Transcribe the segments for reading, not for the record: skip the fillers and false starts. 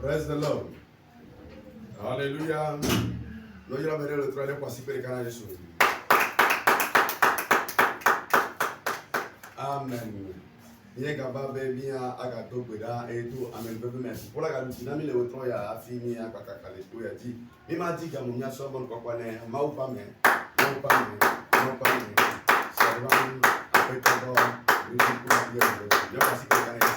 Praise the Lord. Alléluia. Nous allons venir le travail pour s'y faire les choses. Amen. Bien capable bien agato beda et tout amen bebe merci. Pour la galuti na mi le otro ya afini ya kakakale to ya di. Mi ma di gamu nya so bon kwa ne ma upa me. Ma upa me. Ma upa me. Salvan apeta do. Ni ku ya ya. Ya pasi ka kana ya.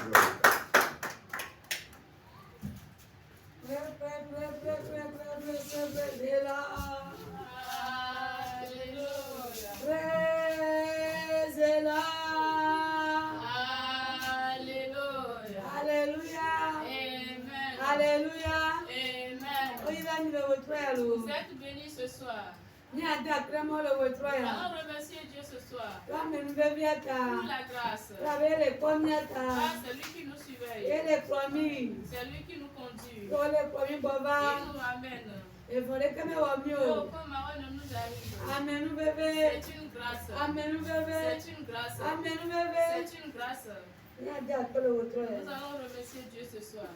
Vous êtes bénis ce soir. Alors remerciez Dieu ce soir pour la grâce. C'est lui qui nous surveille. C'est lui qui nous conduit. Il nous ramène. Oh, comme Marois ne nous arrive. C'est une grâce. C'est une grâce. C'est une grâce. Nous allons remercier Dieu ce soir.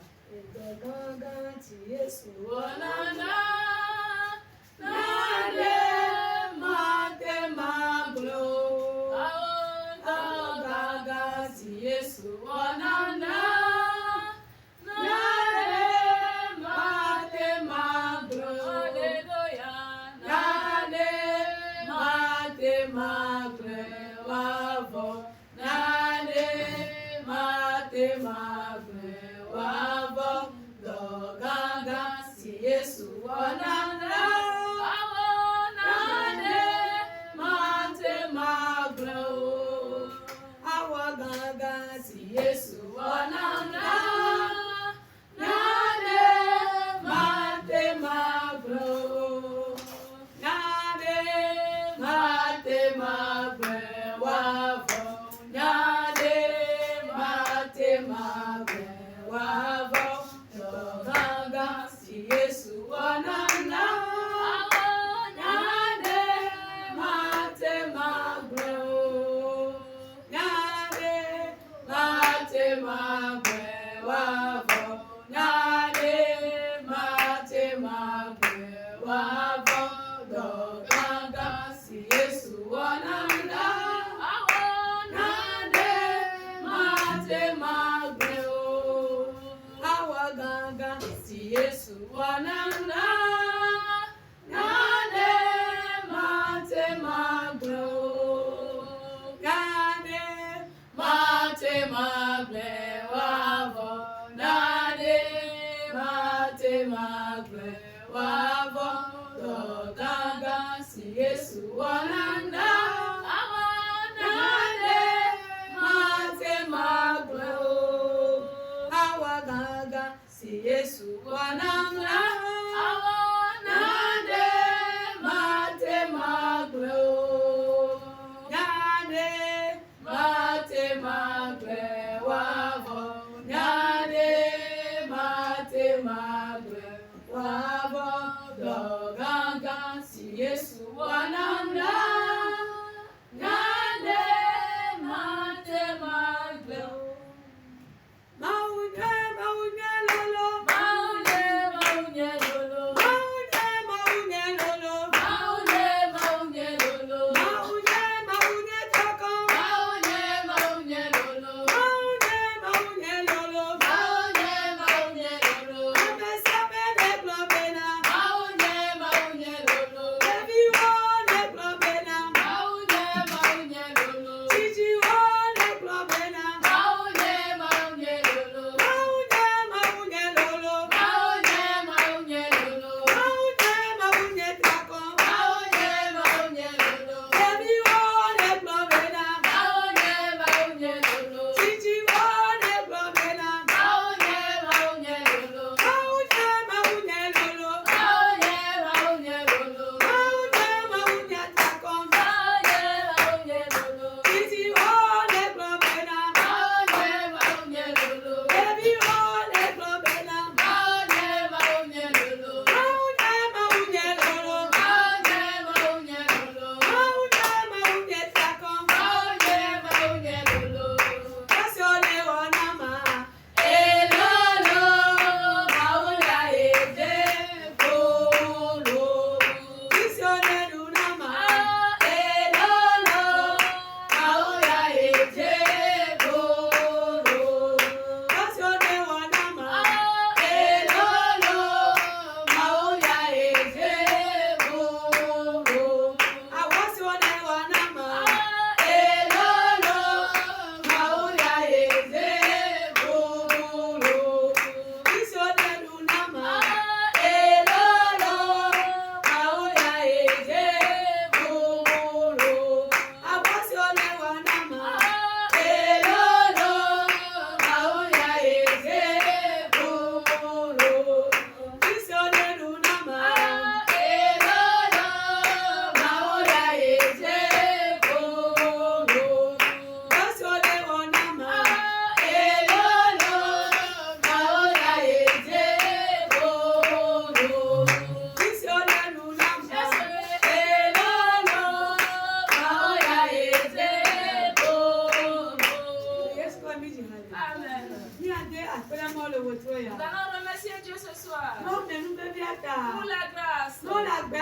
Si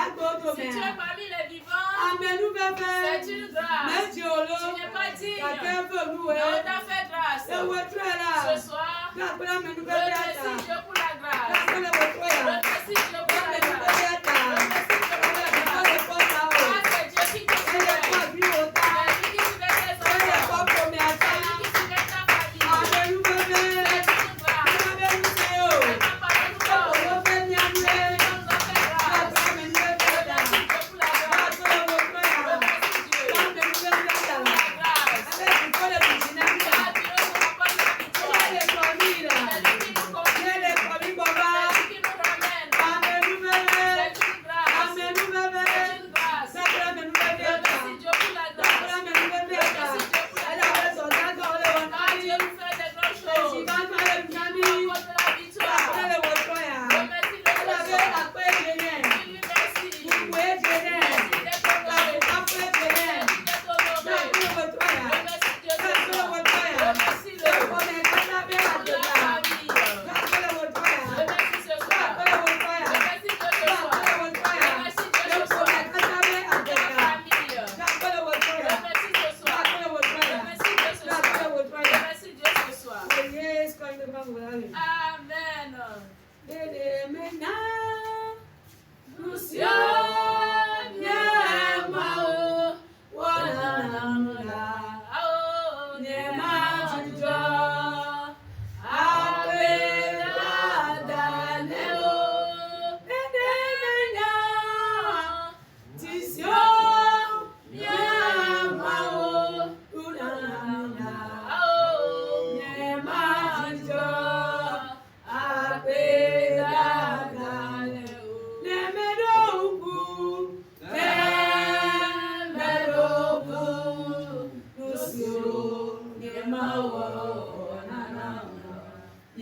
tu es parmi les vivants, c'est une grâce. Tu n'es pas digne. Mais on t'a fait grâce. Ce soir, remercie Dieu pour la grâce. Remercie Dieu pour la grâce. Remercie Dieu pour la grâce. C'est Dieu qui te sauve. C'est lui qui sauve tes enfants. C'est lui qui sauve ta famille. C'est une grâce. C'est ta parole nous donne.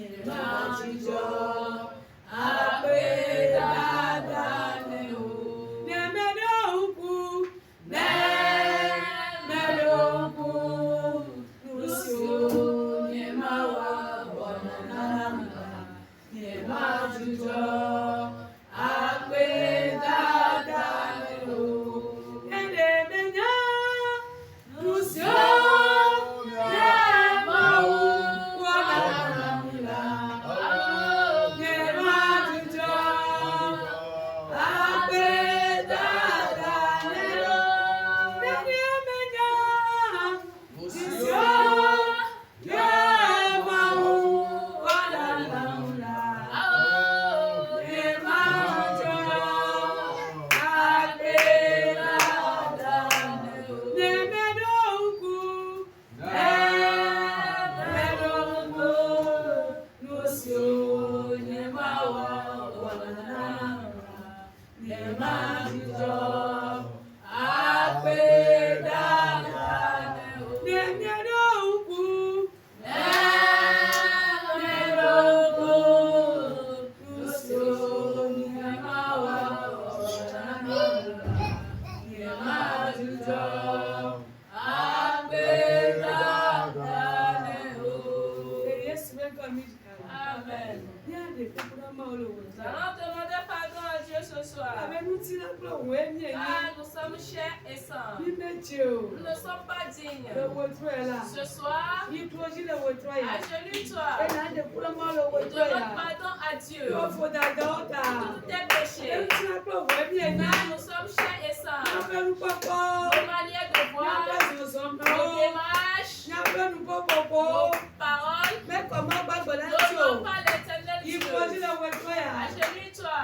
Il nous a fait grâce. Remercie Dieu pour la grâce. Remercie Dieu pour la grâce. C'est lui qui nous nous sommes chers et saints. Nous ne sommes pas dignes. Ce soir, agenouille-toi et demande pardon à Dieu pour tous tes péchés. Nous sommes chers et saints. Nos manières de voir, nos démarches, nos paroles, n'honorent pas l'Éternel Dieu. Agenouille-toi.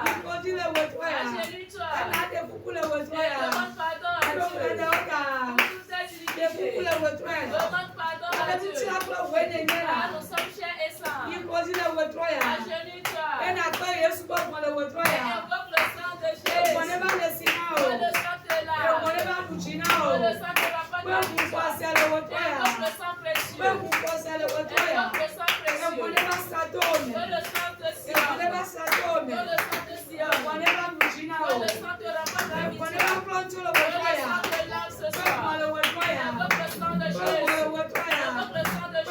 Agenouille-toi. Et demande pardon à Dieu. Pour toutes tes iniquités. Demande pardon à Dieu. Car nous sommes chers et saints. Agenouille-toi. Et invoque le sang de Jésus. Le sang de l'âme. Le sang de la bonne nourriture. Invoque le sang précieux. Invoque le sang précieux. Le sang de Sion. Le sang de Sion. Le sang de la bonne amitié. Le sang de l'âme ce soir. Invoque le sang de Jésus. Invoque le sang de Jésus.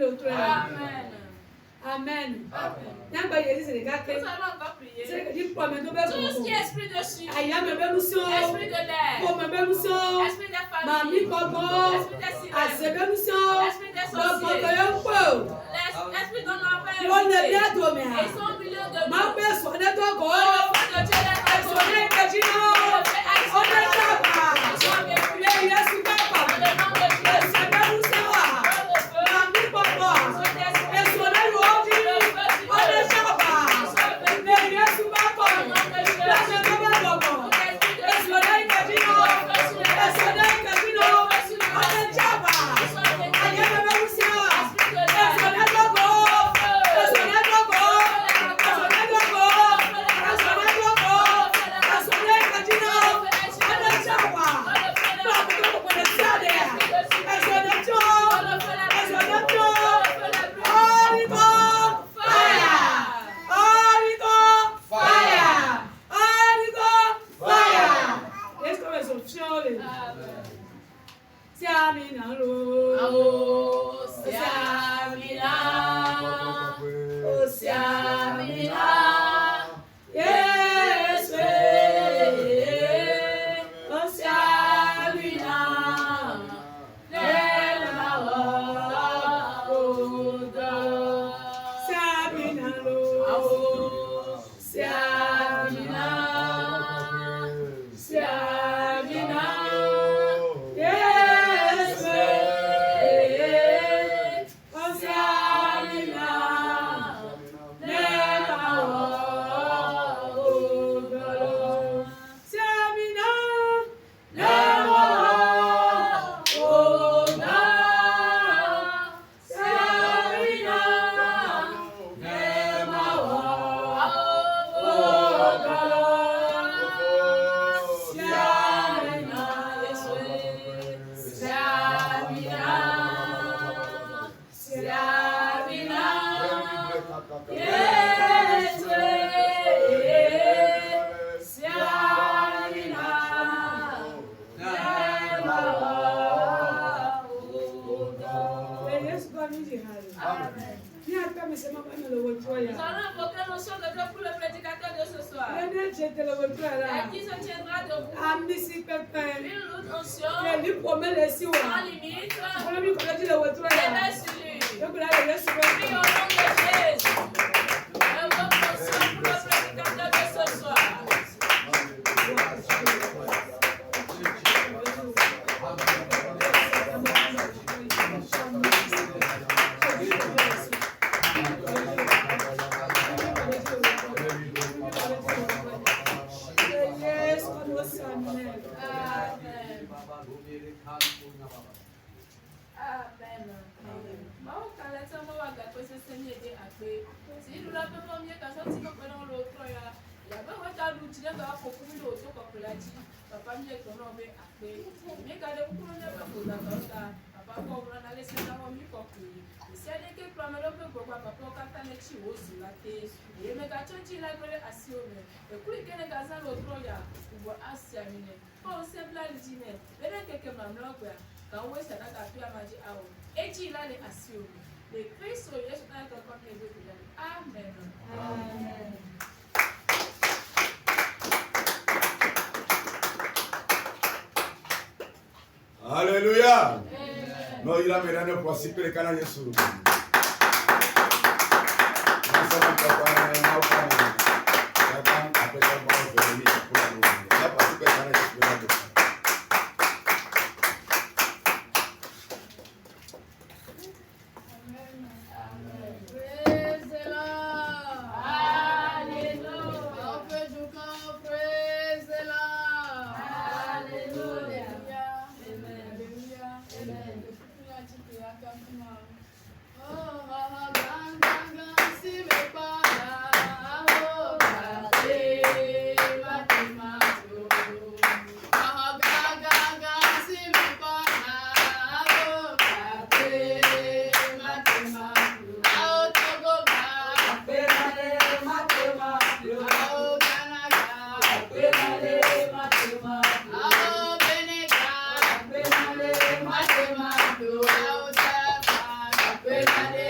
Amen. Amen. Nous allons encore prier. Tout ce qui est esprit de suie, esprit de l'air, esprit de famille, esprit de silence, esprit de sorcier, l'esprit d'un enfer, et son milieu de nous. Alléluia. Non, il a mené pour s'y le canal Yesu. Amen.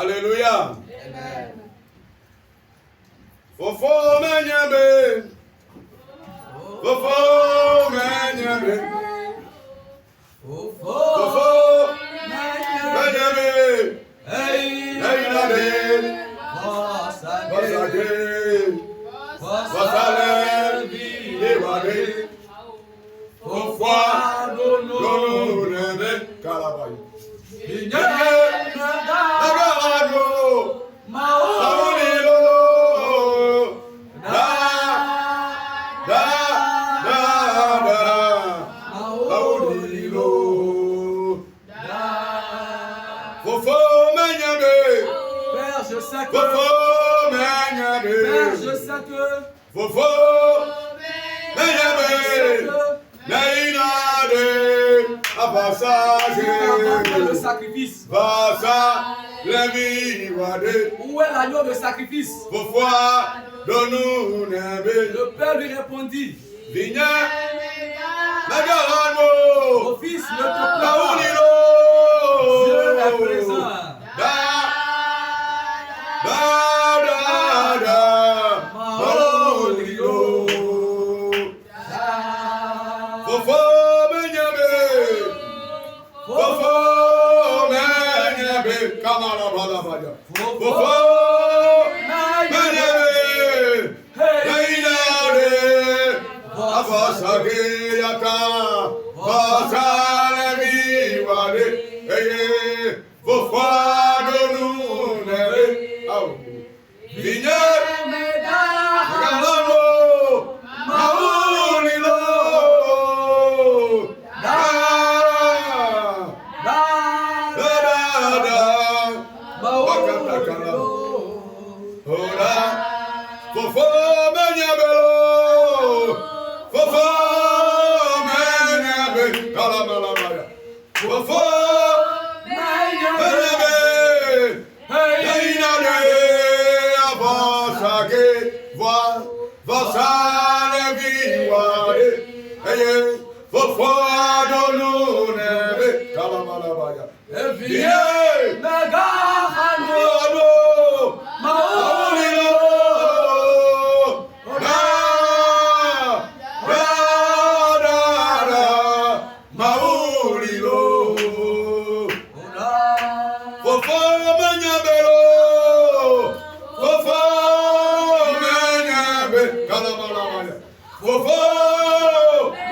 Alléluia. Fofo menyame. Fofo menyame. Fofo menyame. Hey nade. Vasage. Vasale viwade. Fofo dono nebe kalabai. Le sacrifice. Où est l'agneau de sacrifice? Le père lui répondit. Mon fils, ne te plains pas. Dieu est présent. Fofo Fofo menyabelo. Fofo menyabe. Kalabalabaya. Fofo menyabe. Hey nade abasake vasane viwade. Hey fofo adonu nebe. Kalabalabaya. Viens, Nagahano, Maulilo, Maulilo, Fofo Menyabelo, Fofo Menyabe, Kalabalabaya, Fofo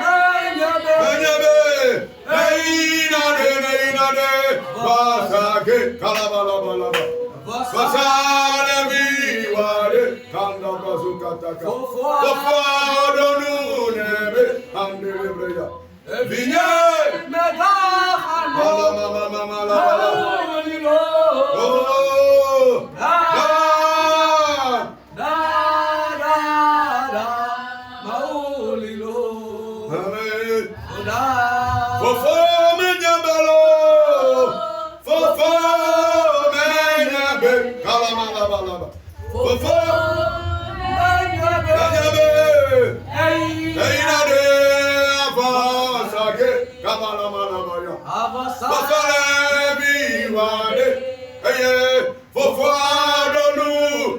Menyabe, Neinade, Vasake, Kalabalabalaba, Vasane Viwade, Kanda Bazukataka, Fofo Donu Nebe, Andelebraya, Vignette, Fofo Menyabelo, Fofo Menyabe, Kalamalabalaba, Fofo Menyabe, Einade Avasake, Kamalamalabaya, Vasale Viwade, Fofo Adonu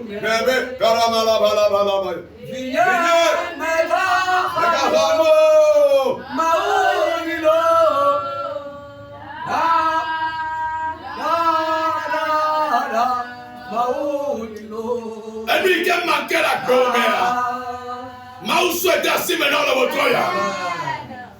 Nebe, Kalamalabalaba, Vignette, Megahano, Maulilo, Lui qui a manqué la grand-mère, Maou souhaite ainsi maintenant le votre.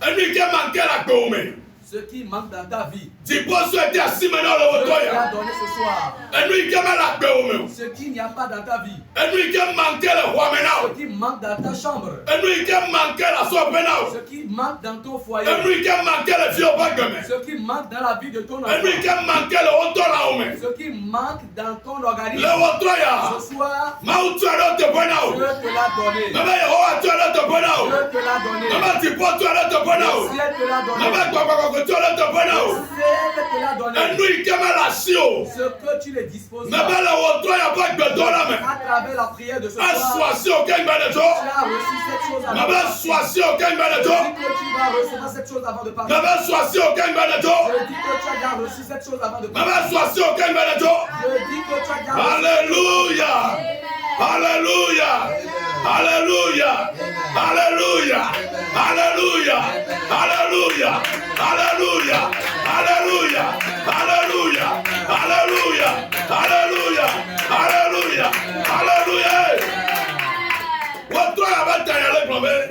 Et lui qui a manqué la grand-mère. Ce qui manque dans ta vie, Dieu peut souhaiter ainsi maintenant le votre. Dieu t'a donné ce soir. Et lui qui a mal la grand-mère. Ce qu'il n'y a pas dans ta vie, Et lui qui a manqué le roi ce maintenant. qui manque dans ta chambre, Et lui qui a manqué la soie maintenant. ce qui manque dans ton foyer, Et lui qui a manqué le vieux bague. ce qui manque dans la vie de ton Et lui enfant, qui a manqué le haut là haut. ce qui manque dans ton organisme, Le votre. ce soir, Maou tu as l'autre bonheur. Dieu te l'a donné. Maman Yehowa tu as l'autre Dieu bonheur. te l'a donné. Maman Tipo tu as l'autre bonheur. Le ciel te l'a donné. Maman Kwakwakwakwa tu as l'autre Le bonheur. ciel te l'a donné. Et lui qui a mal la sio. Ce que tu les disposes Maman le haut il n'y a pas de dollar mais. à travers la prière de ce soir, Assoisi aucun bénédiction. tu as reçu cette chose avant. Maman assoisi aucun Je bénédiction. dis que tu vas recevoir cette chose avant de partir. Maman assoisi aucun bénédiction. Je dis que tu as déjà reçu cette chose avant de Maman partir. assoisi aucun bénédiction. Je dis que tu as déjà reçu. Alléluia. Alléluia. Alléluia. Alléluia. Alléluia. Alléluia. Alléluia. Alléluia. Alléluia. Alléluia. Alléluia. Alléluia. Alléluia. Votre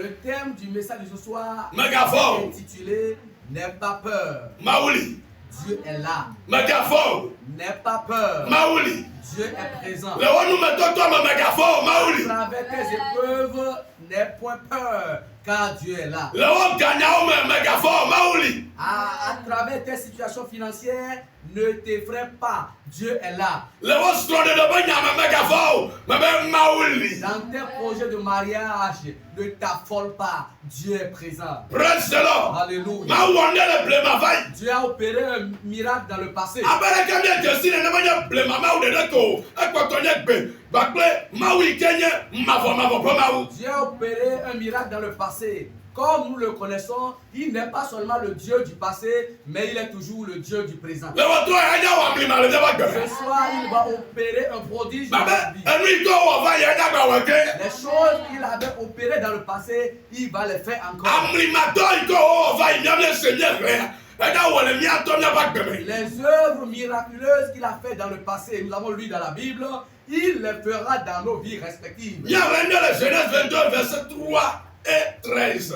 Le thème du message de ce soir Mégaphone. est intitulé N'aie pas peur. Maouli. Dieu est là. Mégaphone. N'aie pas peur. Maouli. Dieu est présent. Le roi nous mettons toi ma mégaphone. Maouli. À travers tes épreuves, n'aie point peur, car Dieu est là. Le roi gagnant ma mégaphone. Maouli. À travers tes situations financières, ne t'effraie pas. Dieu est là. Le roi se trompe de bain ma mégaphone. Ma mère Maouli. Dans tes projets de mariage, ne t'affole pas. Dieu est présent. Praise the Lord. Alléluia. Maouane le blé ma vaille. Dieu a opéré un miracle dans le passé. Abara kamia Jésus ne manya blé ma maou de ko. Ekwatonye gbe. Bakle maou kenye mavo pas maou. Dieu a opéré un miracle dans le passé. Comme nous le connaissons, il n'est pas seulement le Dieu du passé, mais il est toujours le Dieu du présent. Le roi toi anya wa blé ma le deba gbe. Ce soir, il va opérer un prodige dans Baba la vie. enu ko wa va ya na gba wa ke. Les choses qu'il avait opérées dans le passé, il va les faire encore. Amlimato ko wa va ya le Seigneur re. Eda wo le mi ato na ba gbe. Les œuvres miraculeuses qu'il a fait dans le passé, nous avons lu dans la Bible, il les fera dans nos vies respectives. Il y a le Genèse 22 verset 3 et 13.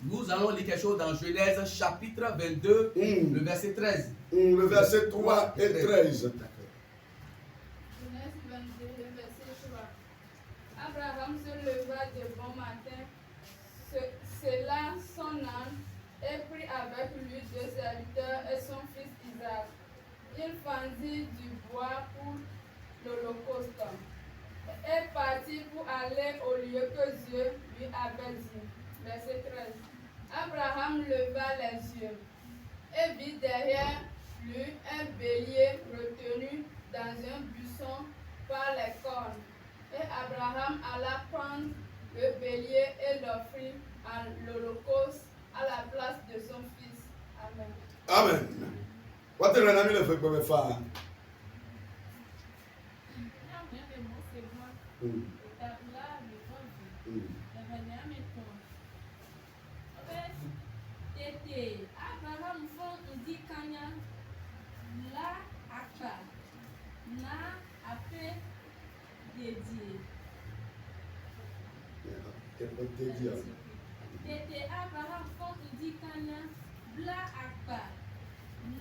Nous allons lire quelque chose dans Genèse chapitre 22, le verset 13. Le verset 3 et 13. Genèse 22, le verset 3. Abraham se leva de bon matin, scella son âne et prit avec lui 2 serviteurs et son fils Isaac. Il fendit du bois pour l'holocauste est parti pour aller au lieu que Dieu lui avait dit. Verset 13. Abraham leva les yeux et vit derrière lui un bélier retenu dans un buisson par les cornes. Et Abraham alla prendre le bélier et l'offrit en l'holocauste à la place de son fils. Amen. Amen. What the name of the father? Abraham font un dit kanya la akpa na apé dédié. Tete Abraham font un dit kanya la akpa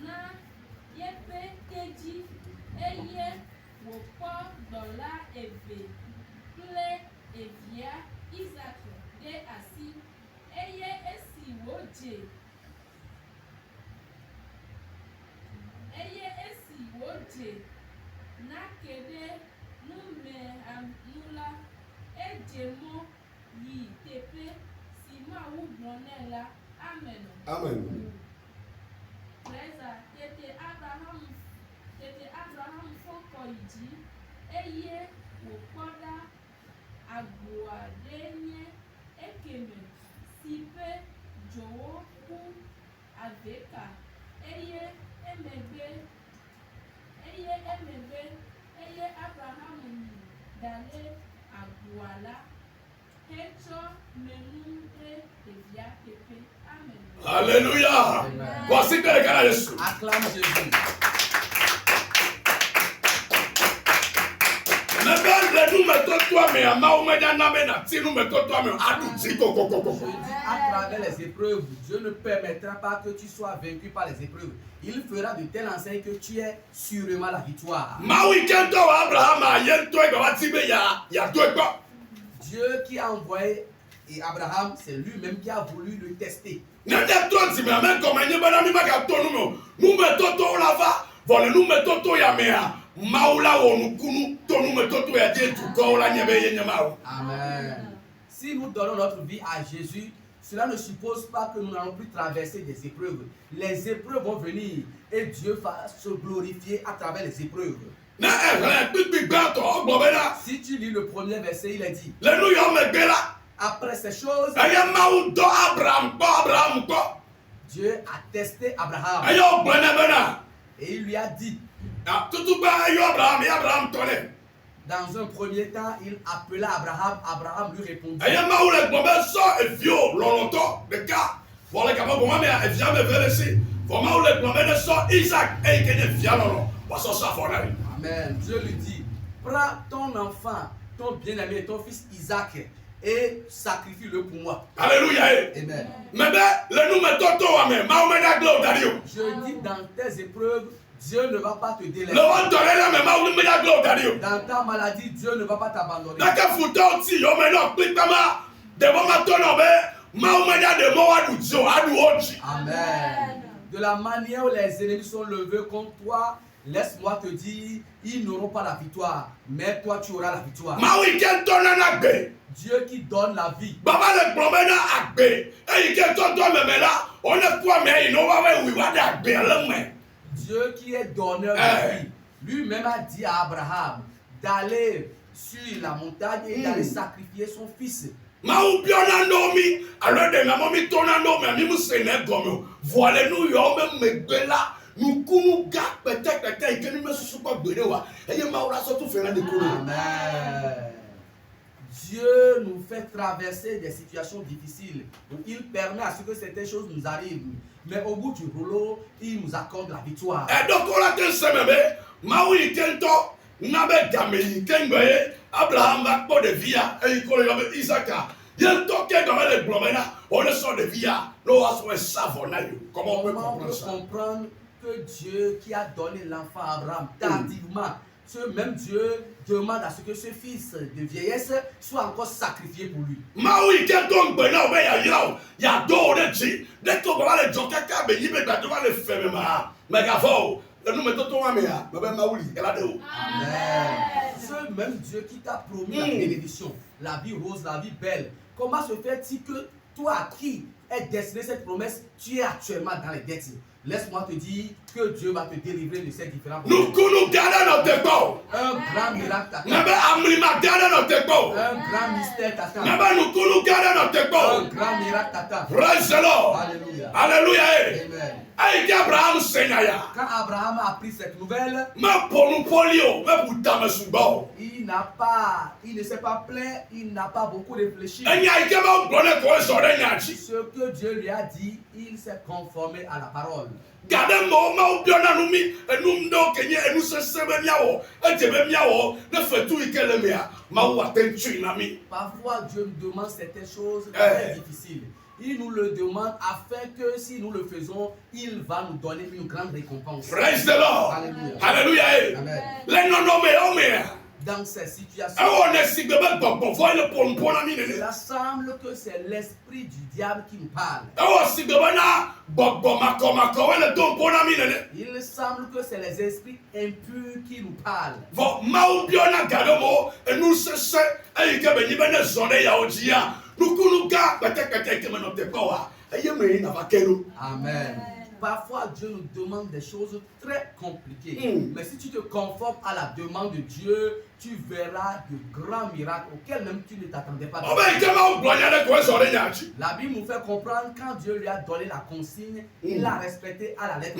na yepe teji eye wopo dola eve ple evia Isaac de asi eye esi woje. Eye esi woje na kede nume nula ejemo yi tepe si ma wu blonela. Amen. Amen. Preza tete Abraham foko iji eye wokoda agboadenye ekeme sipe jowo ku aveka eye emebe Abraham ni dale agboala hecho menumbre evia pepe. Amen. Alléluia. Voici que le cas de Jésus. Acclame Jésus. Mais nous mettons toi, mais à Mahomet, nous mettons toi, mais à tout Je dis, à travers les épreuves, Dieu ne permettra pas que tu sois vaincu par les épreuves. Il fera de telle enseigne que tu aies sûrement la victoire. Dieu qui a envoyé et Abraham, c'est lui-même qui a voulu le tester. Amen. Si nous donnons notre vie à Jésus, cela ne suppose pas que nous n'allons plus traverser des épreuves. Les épreuves vont venir et Dieu va se glorifier à travers les épreuves. Si tu lis le premier verset, il est dit: après ces choses, Dieu a testé Abraham et il lui a dit. Dans un premier temps, il appela Abraham. Abraham lui répondit. Amen. Dieu lui dit: prends ton enfant, ton bien-aimé, ton fils Isaac, et sacrifie-le pour moi. Alléluia. Amen. Je dis, dans tes épreuves, Dieu ne va pas te délaisser. Dans ta maladie, Dieu ne va pas t'abandonner. Amen. De la manière où les ennemis sont levés contre toi, laisse-moi te dire, ils n'auront pas la victoire, mais toi tu auras la victoire. Dieu qui donne la vie. Dieu qui est donneur de vie, lui-même a dit à Abraham d'aller sur la montagne et d'aller sacrifier son fils. Amen. Dieu nous fait traverser des situations difficiles. Donc il permet à ce que certaines choses nous arrivent. Mais au bout du rouleau, il nous accorde la victoire. Abraham va pas de via et il connaît Isaac. Il toque dans les blomena, on ne sort de via. Comment on peut comprendre ça? Comprendre que Dieu qui a donné l'enfant à Abraham tardivement, ce même Dieu demande à ce que ce fils de vieillesse soit encore sacrifié pour lui. Amen. Ce même Dieu qui t'a promis la bénédiction, la vie rose, la vie belle, comment se fait-il que toi à qui est destinée cette promesse, tu es actuellement dans les dettes? Laisse-moi te dire que Dieu va te délivrer de ces différents problèmes. Un grand miracle t'attend. Un grand mystère t'attend. Un grand miracle t'attend. Praise the Lord. Alléluia. Alléluia. Amen. Aïe, Abraham Seigneur. Quand Abraham a appris cette nouvelle, il ne s'est pas plaint, il n'a pas beaucoup réfléchi. Ce que Dieu lui a dit, il s'est conformé à la parole. Parfois Dieu nous demande certaines choses très difficiles. Il nous le demande afin que si nous le faisons, il va nous donner une grande récompense. Praise the Lord. Alléluia. Hallelujah. Amen. Dans ces situations, il semble que c'est l'esprit du diable qui nous parle. Il semble que c'est les esprits impurs qui nous parlent. Amen. Parfois, Dieu nous demande des choses très compliquées. Mais si tu te conformes à la demande de Dieu, tu verras de grands miracles auxquels même tu ne t'attendais pas. La Bible nous fait comprendre quand Dieu lui a donné la consigne, il l'a respecté à la lettre.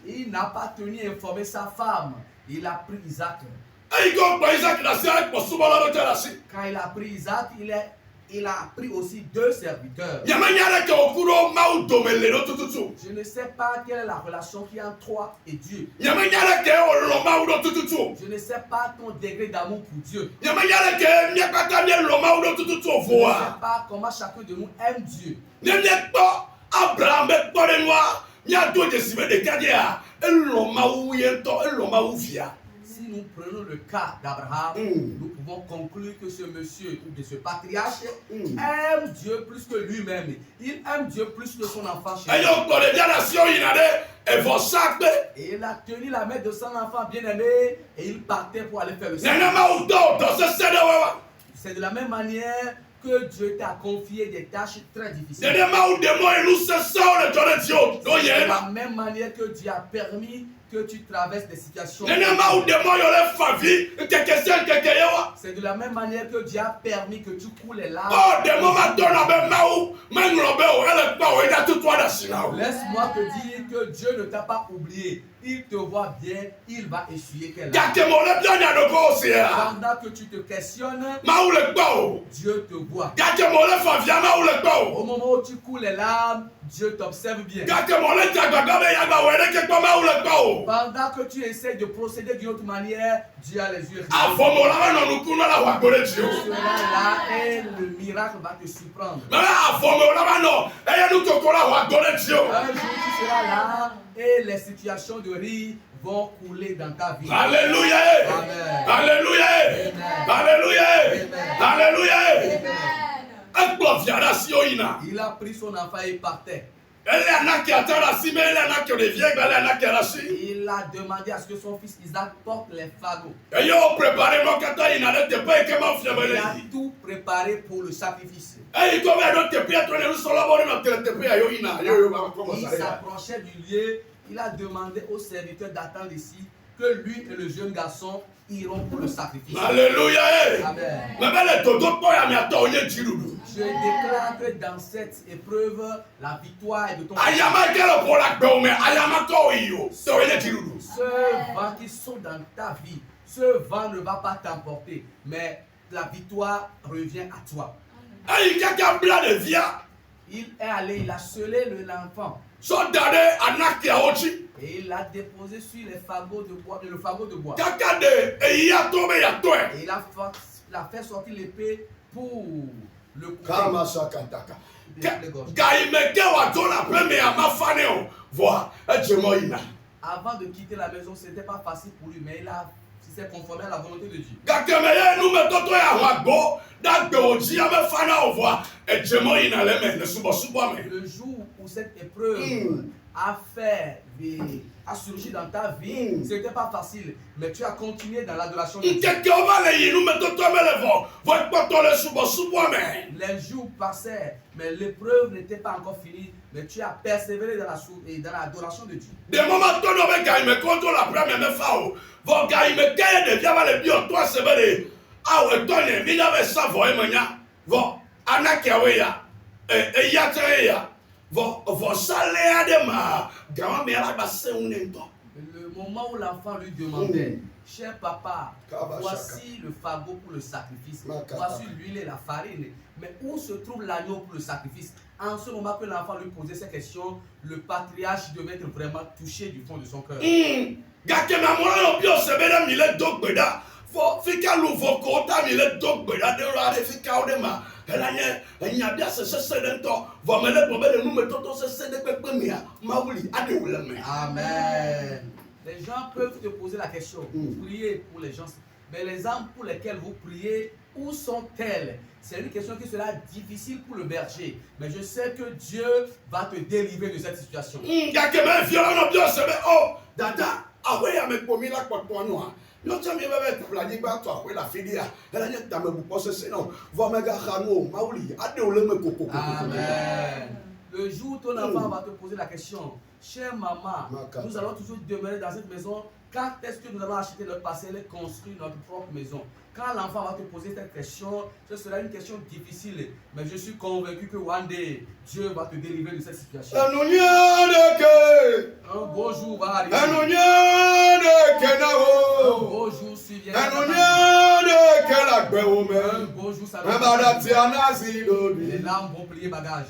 Il n'a pas tenu à informer sa femme. Il a pris Isaac. Quand il a pris Isaac, il a pris aussi 2 serviteurs. Je ne sais pas quelle est la relation qu'il y a entre toi et Dieu. Je ne sais pas ton degré d'amour pour Dieu. Je ne sais pas comment chacun de nous aime Dieu. Si nous prenons le cas d'Abraham, nous pouvons conclure que ce monsieur ou de ce patriarche aime Dieu plus que lui-même. Il aime Dieu plus que son enfant chéri. Et il a tenu la main de son enfant bien-aimé et il partait pour aller faire le sacrifice. C'est de la même manière que Dieu t'a confié des tâches très difficiles. C'est de la même manière que Dieu a permis que tu traverses des situations. C'est de la même manière que Dieu a permis que tu coules les larmes. Laisse-moi te dire que Dieu ne t'a pas oublié. Il te voit bien, il va essuyer tes larmes. Pendant que tu te questionnes, Dieu te voit. Au moment où tu coules les larmes, Dieu t'observe bien. Pendant que tu essaies de procéder d'une autre manière, Dieu a les yeux. Tu seras là et le miracle va te surprendre. Un jour tu seras là et les situations de rire vont couler dans ta vie. Alléluia. Amen. Alléluia. Alléluia. Alléluia. Il a pris son enfant et partait. Il a demandé à ce que son fils Isaac porte les fagots. Il a tout préparé pour le sacrifice. Il s'approchait du lieu. Il a demandé aux serviteurs d'attendre ici que lui et le jeune garçon iront pour le sacrifice. Alléluia. Amen. Je déclare que dans cette épreuve, la victoire est de ton côté. Ce vent qui saute dans ta vie, ce vent ne va pas t'emporter, mais la victoire revient à toi. Il est allé, il a scellé l'enfant. Et il l'a déposé sur les fagots de bois, le fagot de bois. Et il a fait sortir l'épée pour le couper. Avant de quitter la maison, ce n'était pas facile pour lui, mais il s'est conformé à la volonté de Dieu. Le jour où cette épreuve a fait a surgi dans ta vie, ce n'était pas facile, mais tu as continué dans l'adoration de Dieu. Les jours passaient, mais l'épreuve n'était pas encore finie, mais tu as persévéré dans l'adoration de Dieu. Des moments où on gagne, mais quand on la prend, mais fao, vous gagnez, mais quand il y a des biens, toi c'est vrai. Ah ouais, toi, il y a ça, vous voyez, vous, Anakiaweya, et Yateya. Le moment où l'enfant lui demandait, cher papa, voici le fagot pour le sacrifice, voici l'huile et la farine, mais où se trouve l'agneau pour le sacrifice? En ce moment que l'enfant lui posait ces questions, le patriarche devait être vraiment touché du fond de son cœur. Amen. Les gens peuvent te poser la question, vous priez pour les gens, mais les âmes pour lesquelles vous priez, où sont-elles? C'est une question qui sera difficile pour le berger, mais je sais que Dieu va te délivrer de cette situation. Amen. Le jour où ton enfant va te poser la question, chère maman, nous allons toujours demeurer dans cette maison. Quand est-ce que nous allons acheter notre parcelle et construire notre propre maison? Quand l'enfant va te poser cette question, ce sera une question difficile, mais je suis convaincu que one day, Dieu va te délivrer de cette situation. Un beau jour va arriver. Un beau jour survient. Un beau jour ça va arriver. Les larmes vont plier bagage.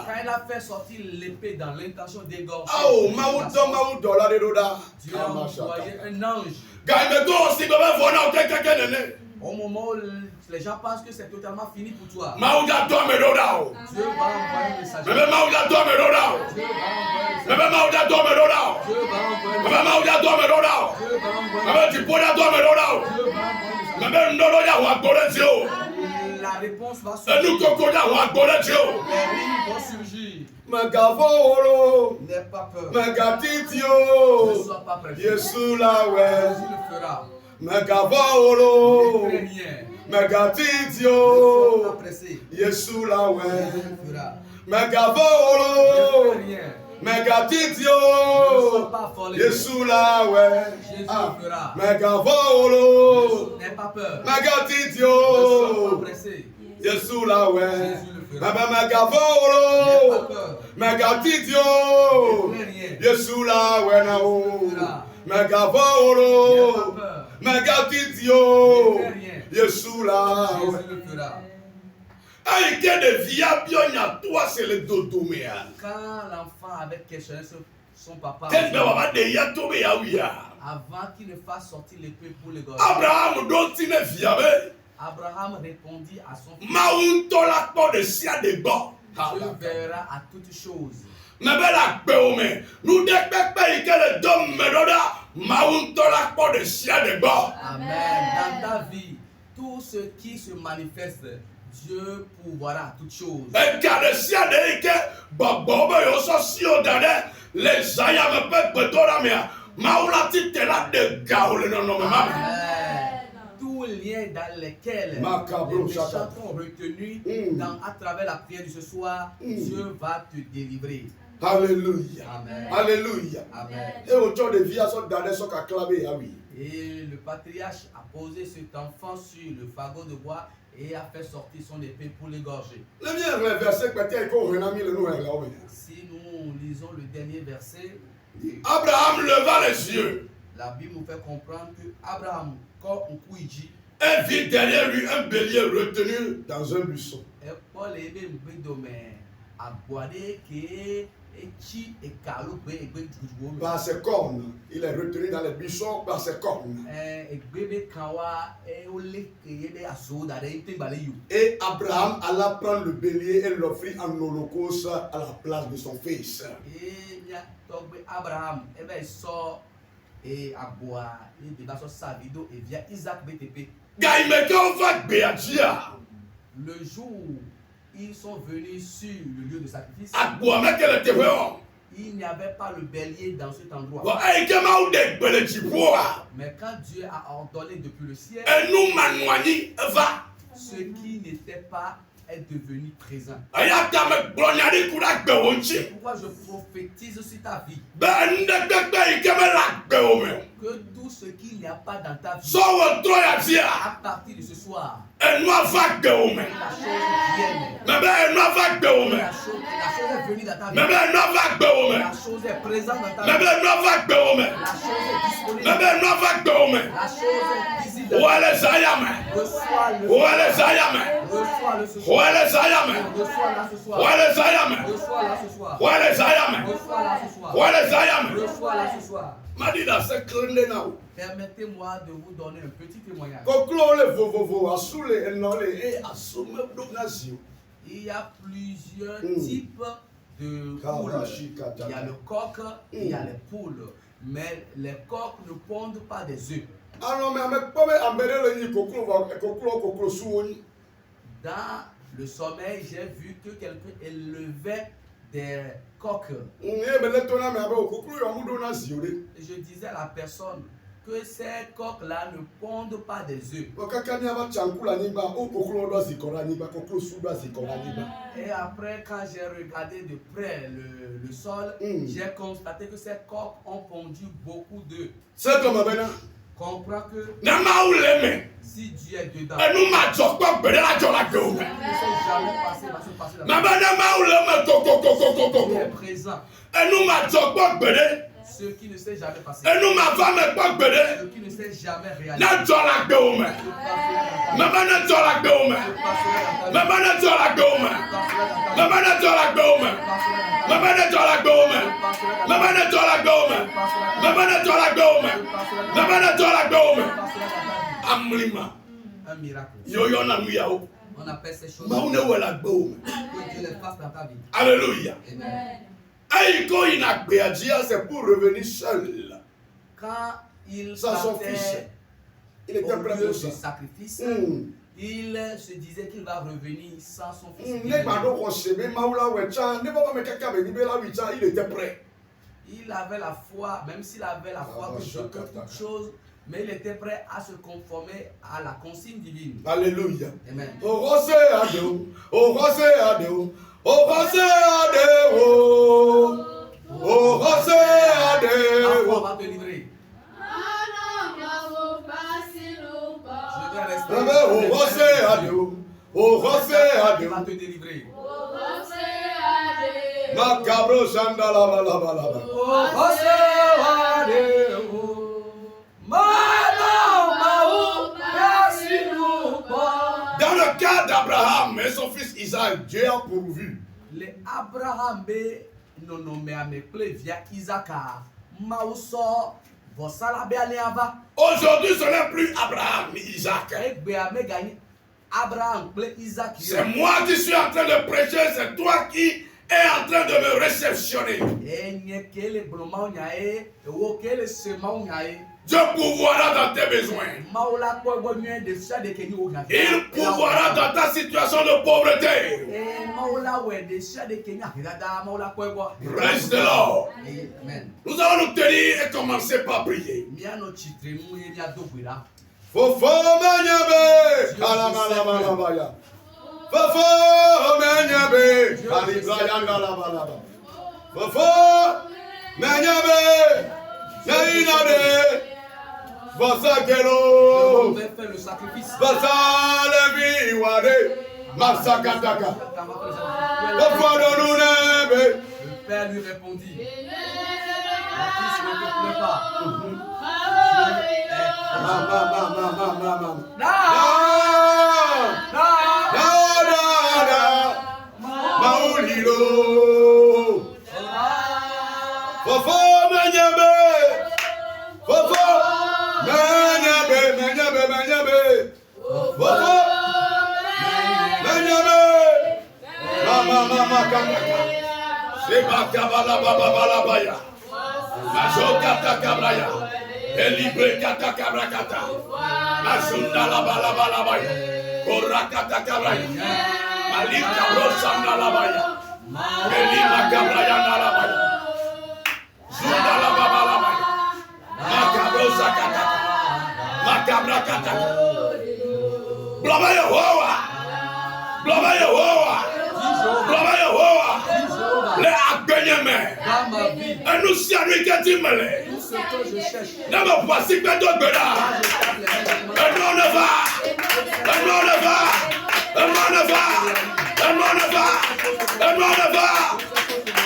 Quand elle a fait sortir l'épée dans l'intention d'égorger, Dieu a envoyé un ange. Au moment où les gens pensent que c'est totalement fini pour toi, Dieu va envoyer un messager. Dieu va envoyer la réponse va surgir. Les rimes vont surgir. N'aie pas peur. Ne sois pas prêt. Jésus le fera. Ne crains rien. Ne sois pas pressé. Jésus le fera. Ne crains rien. Ne sois pas affolé. Jésus le fera. N'aie pas peur. Ne sois pas pressé. Jésus le fera. N'aie pas Quand l'enfant avait questionné son papa, avant qu'il ne fasse sortir l'épée pour le gosse, Abraham répondit à son fils, Dieu verra à toutes choses. Amen. Dans ta vie, tout ce qui se manifeste, Dieu pourvoira à toutes choses. Amen. Tous les liens dans lesquels les méchants sont retenus à travers la prière de ce soir, Dieu va te délivrer. Alléluia. Amen. Alléluia. Amen. Et le patriarche a posé cet enfant sur le fagot de bois et a fait sortir son épée pour l'égorger. Si nous lisons le dernier verset, Abraham leva les yeux la Bible nous fait comprendre que Abraham, quand on couille, et vit derrière lui un bélier retenu dans un buisson. et Paul est bien domé à boire que Par ses cornes. Il est retenu dans les buissons par ses cornes. Et Abraham alla prendre le bélier et l'offrit en holocauste à la place de son fils. Abraham, et aboa et de baso savido et via Isaac BTP. Le jour où ils sont venus sur le lieu de sacrifice, il n'y avait pas le bélier dans cet endroit. Mais quand Dieu a ordonné depuis le ciel, ce qui n'était pas est devenu présent. Pourquoi je prophétise sur ta vie que tout ce qu'il n'y a pas dans ta vie, à partir de ce soir, la chose vienne. La chose est venue dans ta vie. La chose est présente dans ta vie. La chose est disponible. La chose est visible. Reçois-le ce soir. Reçois-la ce soir. Reçois-la ce soir. Reçois-la ce soir. Reçois-la ce soir. Permettez-moi de vous donner un petit témoignage. Il y a plusieurs types de poules. Il y a le coq et il y a les poules. Mais les coqs ne pondent pas des œufs. Dans le sommeil, j'ai vu que quelqu'un élevait des coqs. Je disais à la personne que ces coqs-là ne pondent pas des œufs. Et après, quand j'ai regardé de près le sol, j'ai constaté que ces coqs ont pondu beaucoup d'œufs. Comprends que si Dieu est dedans, il ne s'est jamais passé dans Dieu est présent. Ce qui ne s'est jamais passé. Ce qui ne s'est jamais réalisé. Un miracle. On appelle ces choses que Dieu les fasse dans ta vie. Alléluia. Amen. C'est pour revenir seul. Quand il Sans son fils. partait Il était au prêt lieu pour du ça. sacrifice, il se disait qu'il va revenir sans son fils. Il était prêt. Il avait la foi, même s'il avait la foi que Dieu peut toutes choses, mais il était prêt à se conformer à la consigne divine. Alléluia. Amen. On va te livrer. Je vais rester. Il va te délivrer. Macabro Sandala Balabalaba. Dans le cas d'Abraham et son fils Isaac, Dieu a pourvu. Les Abraham be nonomé amekle via Isaac Mauso vosala be aleava. Aujourd'hui, ce n'est plus Abraham ni Isaac. Egbe amegani Abraham ple Isaac. C'est moi qui suis en train de prêcher, c'est toi qui es en train de me réceptionner. Dieu pourvoira dans tes besoins. Il pourvoira dans ta situation de pauvreté. Reste là. Nous allons nous tenir et commencer par prier. Fofo menyabe, kalamalabaya. Fofo menyabe, kalibrayangalabalaba. Fofo menyabe, nainade. Vasakelo, Vasale Viwade, Masakataka. Le père lui répondit, mon fils, ne te plaît pas. Seba kabala baba bala baya. Mazoka takabraya. Elibre kata kabrakata. Mazunda la bala bala baya. Korakata kabraya. Malika rosanda la baya. Elima kabraya la baya. Zunda la baba la baya. Makabrosa kata. Makabrakata. Blama Yehowa. Blama Yehowa. Blama Yehowa. Le agbenyeme. Et nous si à lui qui dit mêlé. Ne me voici que d'autres bédas. Et non ne va. Et non ne va. Et non ne va. Et non ne va. Et non ne va.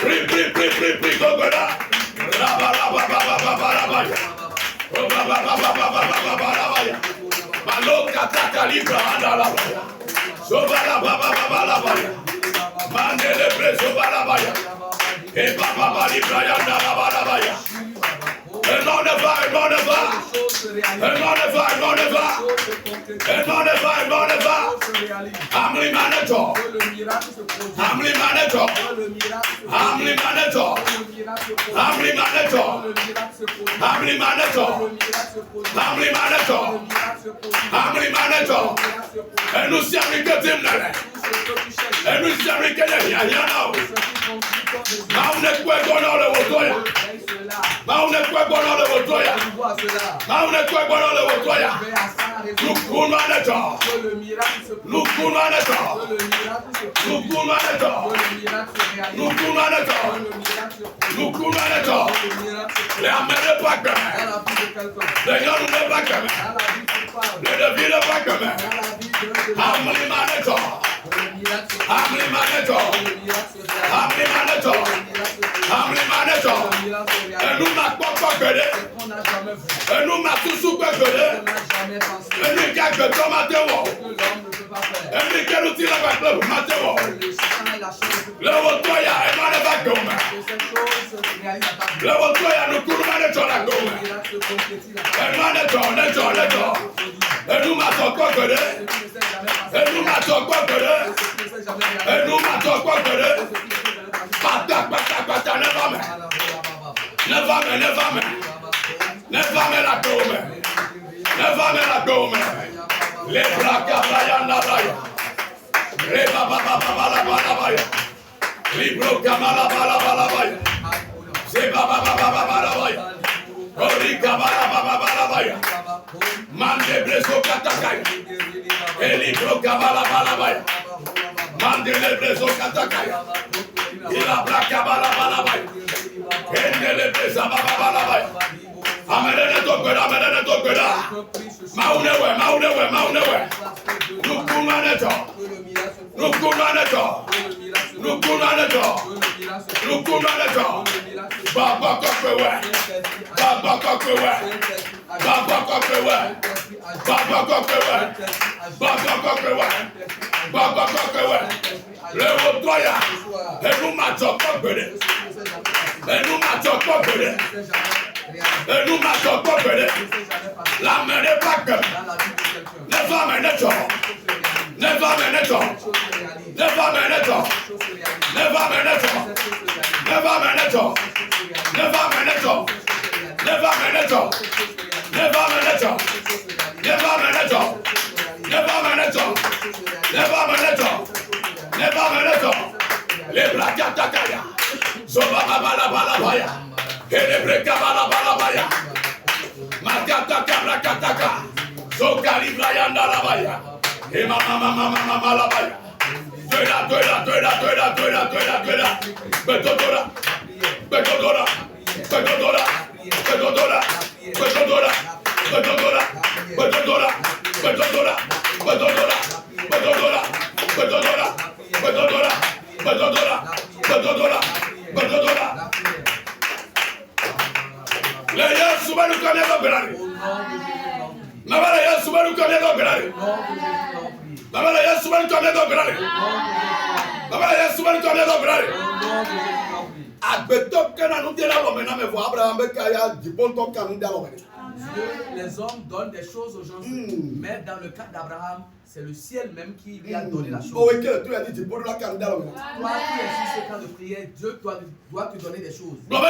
Pri, gogona. Rabalababababababaya. Rababababababababaya. Maloka takalibra andalabaya. Sobalabababababaya. Mandele preso balabaya. Et baba libra andalabaya. Et non ne va, et non ne va. Et non ne va, et non ne va. Et non ne va, et non ne va. Amli manager. Amli manager. Amli manager. Amli manager. Amli manager. Amli manager. Amli manager. Et nous sommes les Timnale. Et nous sommes les Kenyans. Maune kwe gono le wotoya. Maune kwe gono le wotoya. Maune kwe gono le wotoya. Lukun manager. Lukun manager. Lukun manager. Lukun manager. Lukun manager. Les amènes pas comme les gens ne pas comme les devines pas comme Amli manager. Amli manager. Amli manager. Amli manager. Et nous n'a pas gueulé. Et nous n'a tout sous gueulé. Et nous qui a que ton matin. Et nous qui nous tire avec le matin. Le wotoya et mal va gomme. Le wotoya nous court manager la gomme. Et manager. Et nous n'a pas gueulé. Et nous n'a pas gueulé. Et nous n'a pas gueulé. Bata, never la gomme. Les braques à Brian Nabaya. Les baba. Libro Kamala Balabaya. C'est baba. Rika Balabaya. Mande Breso Katakai. Et Libro Kamala Balabaya. Mande le Breso Katakai. Il a braqué Balabaya. Et le Breso Balabaya. Amène ton gueule. Maunewe. Lukun manager. Baba kokwewe. Le wotoya. Et nous matons kokwewe. Et nous matons kokwewe. La main n'est pas que. Never manage. Les bracatakaya. Zoba balabaya. Et les brecabalabaya. Makata kabrakataka. Zokali Brianda Labaya. Et mama Labaya. Toila. Betodora. Les Yesu nous connaissent bien. Mabala Yesu nous connaissent bien. Mabala Yesu nous connaissent bien. Mabala Yesu nous connaissent bien. Agbetop kana nous dira lo mena me vo Abraham be kaya dipon to kanu dira lo mena. les hommes donnent des choses aux gens. Mais dans le cas d'Abraham, c'est le ciel même qui lui a donné la chose. Toi qui es sur ce cas de prière, Dieu doit te donner des choses. Baba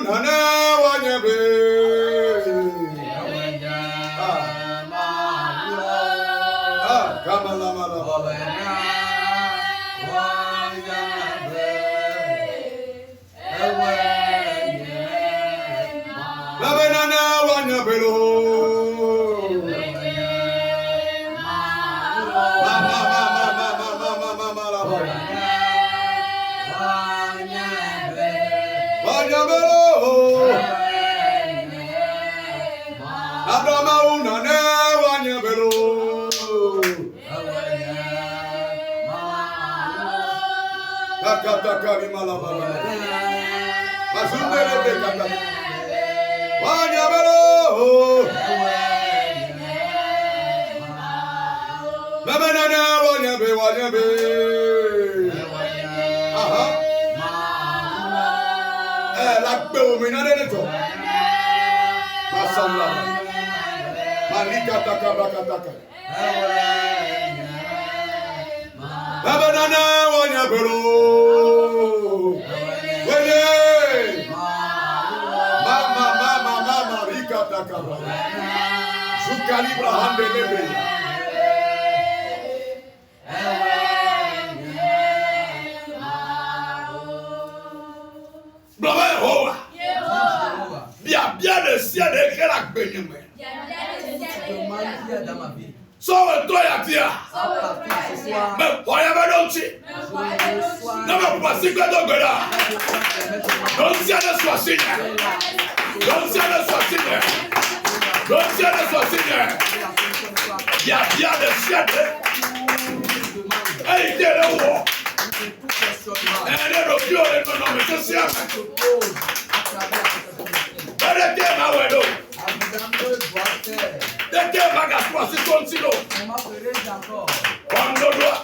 nana wanyabe. Kamala mala. Labenana wanyabelo. Bien le ciel de quel acte Sors toi à dire. Mais voyez-moi donc. Non, mais vous passez quoi donc là? Donc si elle soit signe. Donc si elle soit signe. Donc si elle soit signe. Il y a bien le ciel. Et il est là où? Et elle est le pion et non, mais c'est ça. Elle était ma wedo. Dès que va gasper, c'est ton silo. On le doit.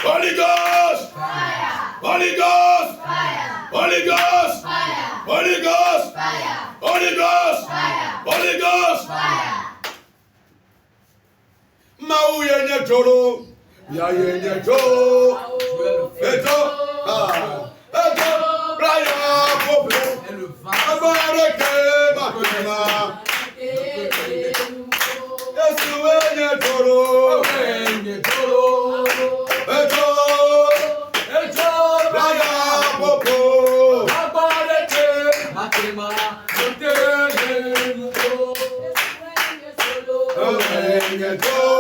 Holy Ghost! Holy Ghost! Holy Ghost! Holy Ghost! Holy Ghost! Holy Ghost! Mau yenye jolo, ya yenye jolo, eto, raya popo, abareke makema, Yesu yenye jolo, eto, raya popo, abareke makema, yenye jolo.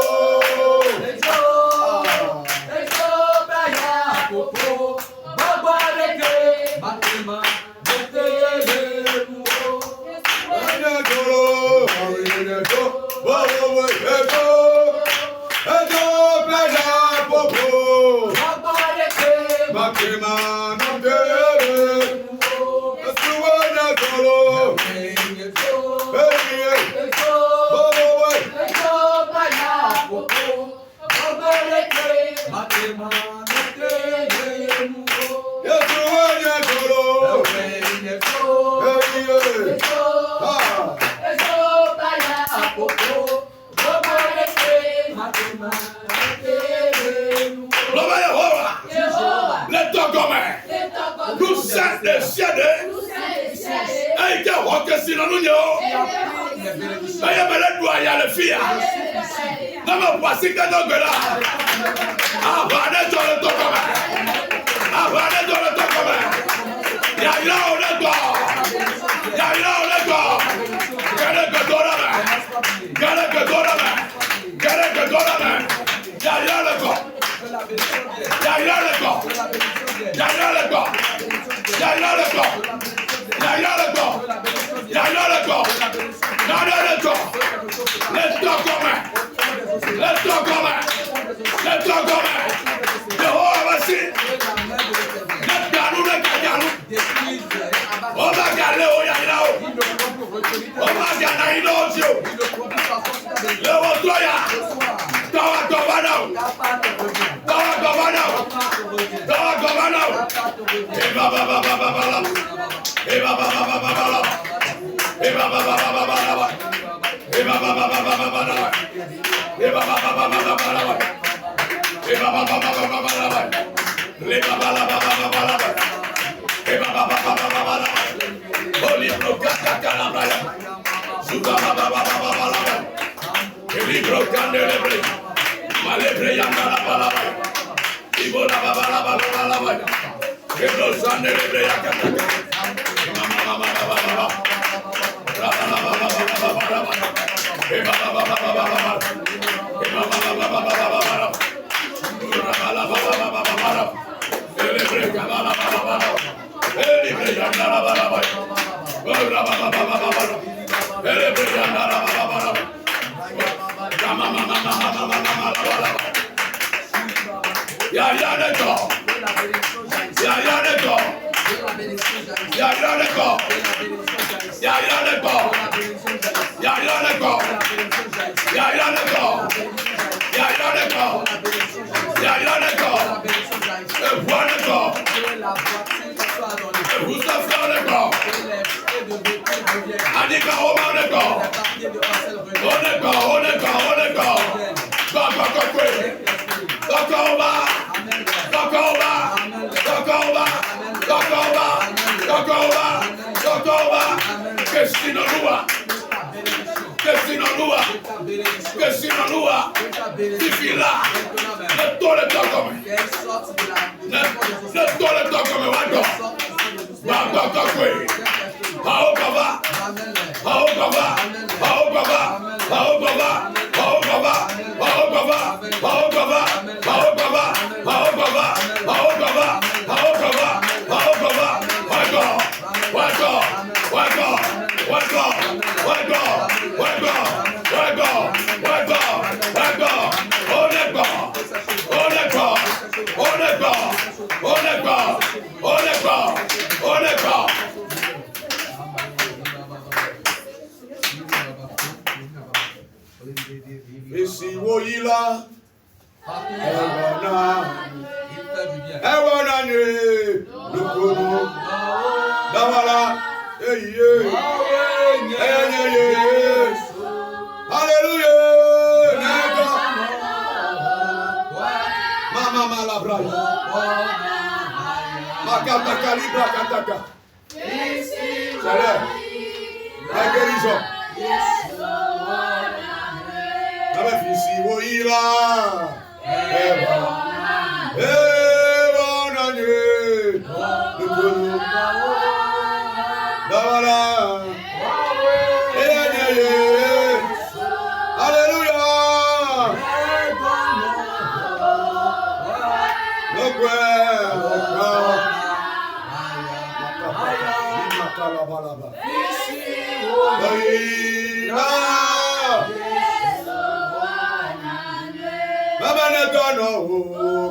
Baba ne gono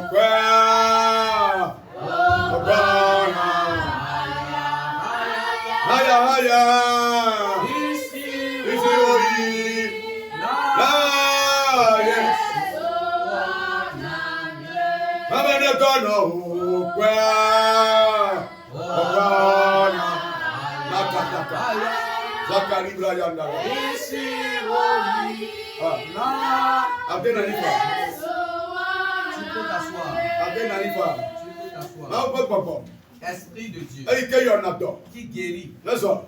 kwa Edono ukwe. Obana. Nakataka. Zakari Brayanda. Abdel Nalifa. Tu peux t'asseoir. Abdel Nalifa. Tu peux t'asseoir. Papa. Esprit de Dieu Hey, que yon adore. qui guérit, Laisse-moi.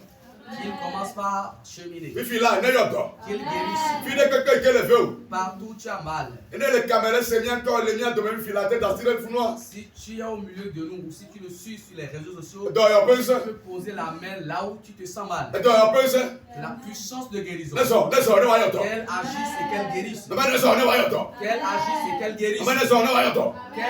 qu'il commence par cheminer, Fifi là, ne yon adore. qu'il guérisse. Fille de quelqu'un qui le veut. Partout tu as mal. Et les caméras, c'est bien quand les miens de même filer la tête dans le founoir. Si tu es au milieu de nous ou si tu le suis sur les réseaux sociaux, Et toi, il y a peu tu ça. peux poser la main là où tu te sens mal. Et toi, il y a peu ça. La puissance de guérison. Laisse-moi, ne va y attendre. Qu'elle agisse et qu'elle guérisse. Ne va y attendre. Qu'elle agisse et qu'elle guérisse. Ne va y attendre. Qu'elle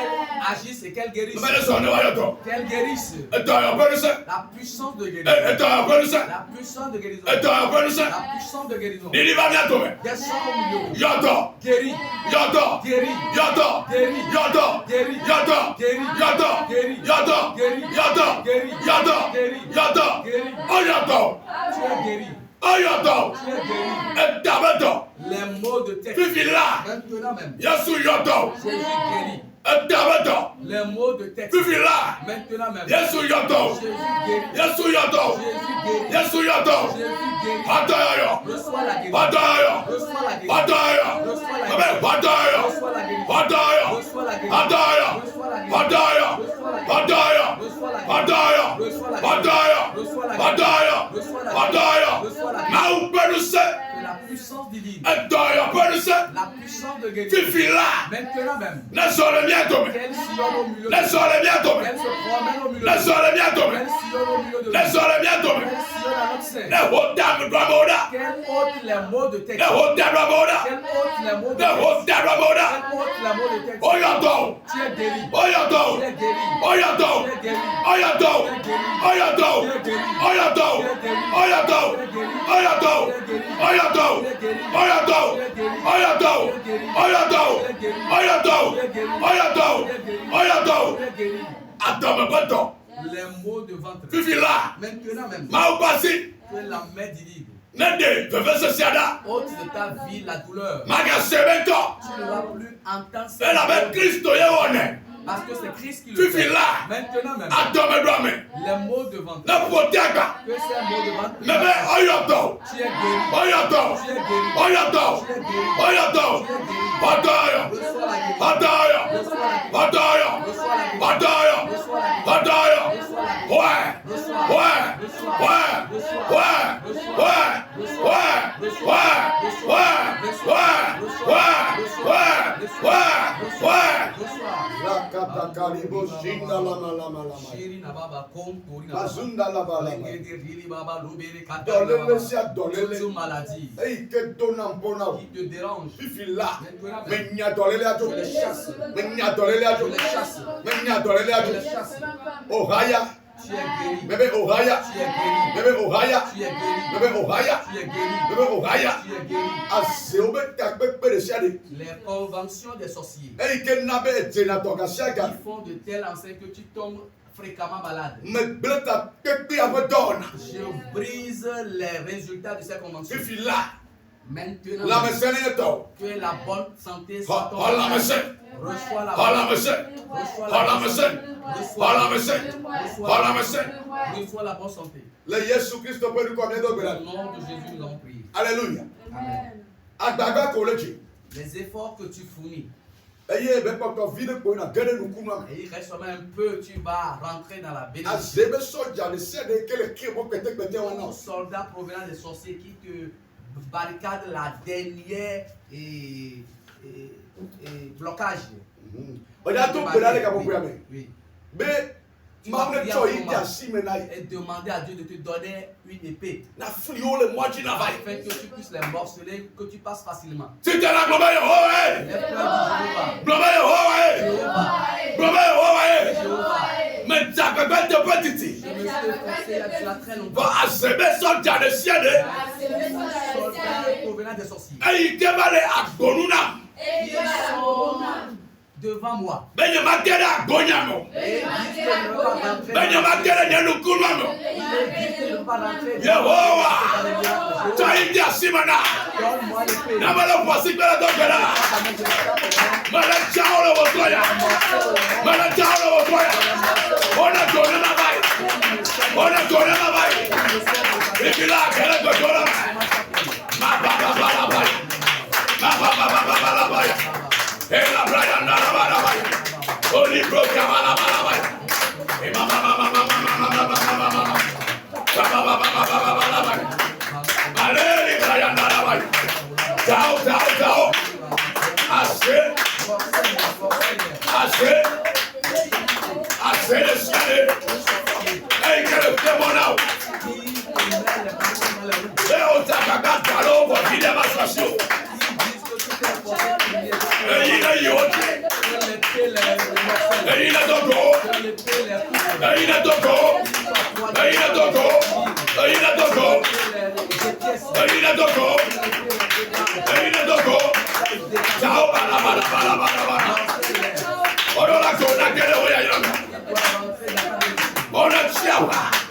agisse et qu'elle guérisse. Ne va y attendre. Qu'elle guérisse. Et toi, il y a peu ça. La puissance de guérison. Et toi, il y a peu ça. La puissance de guérison. Et toi, il y a peu ça. La puissance de guérison. Il va bien tomber. Descends au milieu. Y'adore. Guéris. Y'adore. Guéris. Y'adore. Guéris. Y'adore. Guéris. Y'adore. Guéris. Y'adore. Guéris. Y'adore. Guéris. Y'adore. Guéris. Y'adore. Guéris. Y'adore. Guéris. Oh, y'adore. Tu es guéri. Oh, y'adore. Tu es guéri. Et d'abord, Les maux de tête. Fifi là. Maintenant même. Yesu y'adore. Jésus guérit. Et d'abord, Les maux de tête. Fifi là. Maintenant même. Yesu y'adore. Jésus guérit. Yesu y'adore. Jésus guérit. Yesu y'adore. Jésus guérit. Adore. Reçois la guérison. Adore. Reçois la guérison. Adore. Reçois la Amen. guérison. Adore. Reçois la guérison. Adore. Reçois la guérison. Adore. Reçois la guérison. Adore. Reçois la guérison. Adore. Reçois la guérison. Adore. Reçois la Adore. guérison. Reçois la guérison. Adore. Reçois la Adore. Reçois la guérison. Na upenuse. Que la puissance divine. Adore penuse. La puissance de guérison. Fifi là. Maintenant même. Laisse-le bien tomber. Qu'elle sillonne au milieu de Laisse-le bien tomber. qu'elle se promène au milieu de Laisse-le bien tomber. qu'elle sillonne au milieu de Laisse-le bien tomber. qu'elle sillonne à notre sein. Ne hodam dramoda. Qu'elle ôte les maux de tête. Ne hodam dramoda. Qu'elle ôte les maux de Ne tête. hodam dramoda. Qu'elle ôte les maux de tête. Oh y'adore. Tu es guéri. Oh y'adore. Tu es guéri. Oh y'adore. Tu es guéri. Oh y'adore. Oh y'adore. Oh y'adore. Oh y'adore. Oh y'adore. Oh y'adore. Oh y'adore. Oh y'adore. Oh y'adore. Oh y'adore. Oh y'adore. Oh y'adore. Attends, mais pas tant. Les maux de ventre. Fifi là. Maintenant même. Ma ou passi. Que la main divine Nende. Feffe se siada. ôte de ta vie la douleur. Maga sebento. Tu ne vas plus entendre cette Elle avait douleur. Christo ye. Parce que c'est Christ qui le Fifi fait. là. Maintenant même. Attends, mais doigt, mais. Les maux de ventre. Ne protège. Que ces maux de ventre. Mais oh y'adore. Tu es guéri. Oh y'adore. Tu es guéri. Oh y'adore. Tu es guéri. Oh y'adore. Tu es guéri. Adore. Reçois la guérison. Adore. Reçois la guérison. Adore. Reçois la guérison. Adore. Reçois la guérison. Adore. Reçois la guérison. Ouais. Reçois. Ouais. Reçois. Ouais. Reçois. Ouais. Reçois. Ouais. Reçois. Ouais. Reçois. Ouais. Reçois. Ouais. Reçois. Ouais. Reçois. Ouais. Reçois. Ouais. Reçois. Ouais. Ouais. Reçois. Rakatakalimbo shinda lama lama lama. Chéri na baba kom tori na baba. Bazunda laba lama. Lengede rili baba lobere kata na Dolele baba. si adolele. Toute maladie Hey, que dona mpona. qui te dérange, Fifi là. maintenant Mais n'y a dolele à je tout. les chasse. Mais n'y a dolele à Je tout. les chasse. Mais n'y a dolele à Je tout. les chasse. Ohaya. Tu es guéri. Bébé Ohaya. Tu es guéri. Bébé Ohaya. Tu es guéri. Bébé Ohaya. Tu es guéri. Bébé Ohaya. Tu es guéri. Aseobe kakbe peresiade. Les conventions des sorciers Hey, que nabe tenatoka qui siaga. font de telle enseigne que tu tombes fréquemment malade. Me bleta kekbi abodona. Je brise les résultats de ces conventions. Fifi là. Maintenant, La mesene to. que la bonne santé soit ton Hola mese. Reçois la Hola bonne mese. Reçois Hola la bonne mese. santé. Hola mese. Hola mese. Reçois la bonne santé. Le Yesu Christo peut nous combien Au d'obéra. nom de Jésus, nous avons prié. Alléluia. Amen. Agbaga college. Les efforts que tu fournis, Eye be poko vide ko na gere nu kuma. et il reste seulement un peu, tu vas rentrer dans la bénédiction. Azebe soja le sede que le kimo kete kete Un wana. soldat provenant des sorciers qui te barricade la dernière blocage. Oya to bela le ka boku ya me. Oui. Be mamne to iti asime na Et demander à Dieu de te donner une épée na flio le moji na vai. afin que tu puisses les morceler, que tu passes facilement. Si te la globa yo eh. Les frères du Globa yo eh. Jéhovah. Globa yo eh. Jéhovah. Me tsabe be te petiti. Je me suis efforcé là cela très longtemps. Ba azebe soja le sede. Soldats provenant des sorciers Eyi ke bale agonuna. qui sont devant moi. Benye makere agonya mo. Et disent que ne pas rentrer. Benye makere nyenu kunwa mo. Ils disent que ne pas rentrer. Yehovah. To iti asimana. Donne-moi l'épée. Na mala fosi bela do bela. Mala chao le wotoya. Mala là, quel est le dollar? Ma papa, et la Brian, la Oli Pro, Kamala, et Mama, allez, Brian, ciao, assez de ciel. Et que le démon et on t'a qu'à parler pour qu'il y ait ma station. Et il est yoté. Et il est dogo. Et il est dogo. Et il est dogo. Et il est dogo. Et il est dogo. Et il est dogo. Ciao, bala. On a la cona que le voy a llamar. On a chiapa.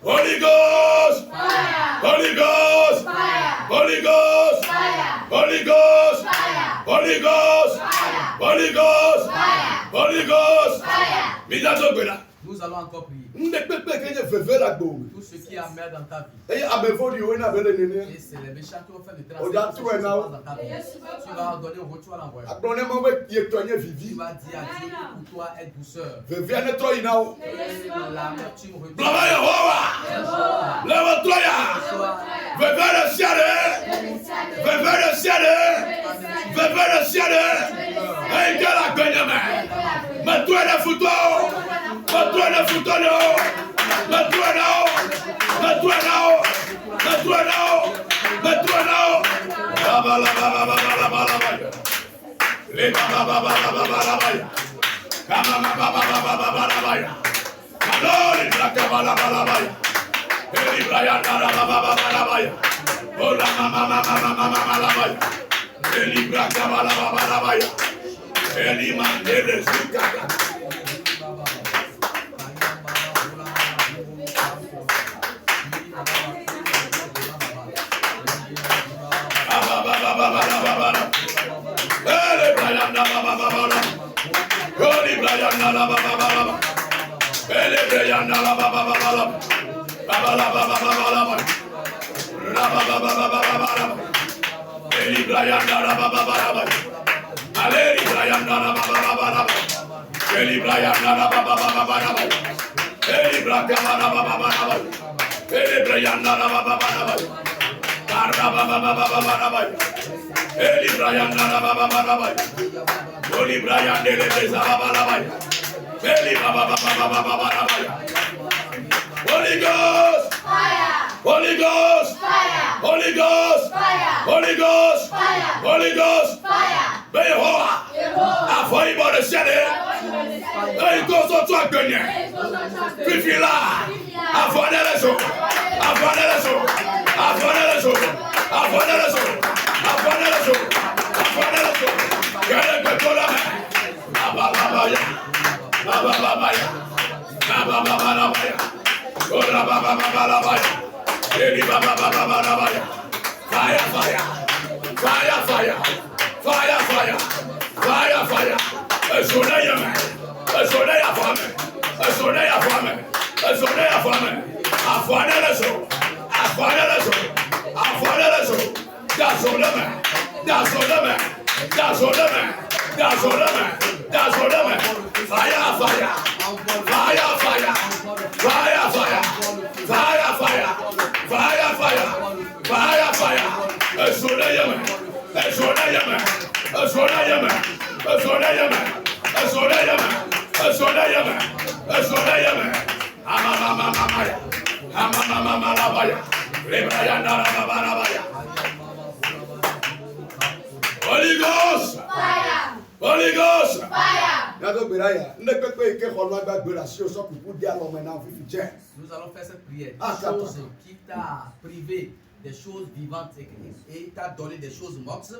Holy Ghost! Fire! Holy Ghost! Fire! Holy Ghost! Fire! Holy Ghost! Fire! Holy Ghost! Fire! Holy Ghost! Fire! Holy Ghost! Fire! Nous allons encore prier. Tout ce qui est amer dans ta vie. Et Et c'est les méchants qui ont fait le transfert dans ta vie. Tu vas donner au retour à l'envoyeur. Tu vas dire à Dieu que pour toi est douceur. L'amertume retourne. Holy Ghost! Fire! Holy Ghost! Fire! Holy Ghost! Fire! Holy Ghost! Fire! Holy Ghost! Fire! Behoa! Avoye bon le ciel. Et il cause toi gagner. Fifi là. Avoye les choses. Avoye les choses. Avoye les choses. Avoye les choses. Avoye les choses. Avoye les choses. Quel est que la main? Baba baba ya. Baba baba ya. Baba baba la ya. Ora baba baba la ya. Eli baba baba la ya. Fire fire. Fire fire. Fire fire. Fire fire. Un soleil à main. Un soleil à femme. Un soleil à femme. Un soleil à femme. Avoye les choses. Avoye les choses. Avoye les choses. Da soleil main. Dans son domaine. Dans son domaine. Dans son domaine. Dans son domaine. Fire, fire. Fire, fire. Fire, fire. Fire, fire. Fire, fire. Fire, fire. Ezona yeme. Ezona yeme. Ezona yeme. Ezona yeme. Ezona yeme. Ezona yeme. Ezona yeme. Amama mama maya. Amama mama labaya. Lebrayanda labaya. Holy Ghost. Fire. Holy Ghost. Fire. Nous allons faire cette prière. Chose qui t'a privé des choses vivantes et t'a donné des choses mortes.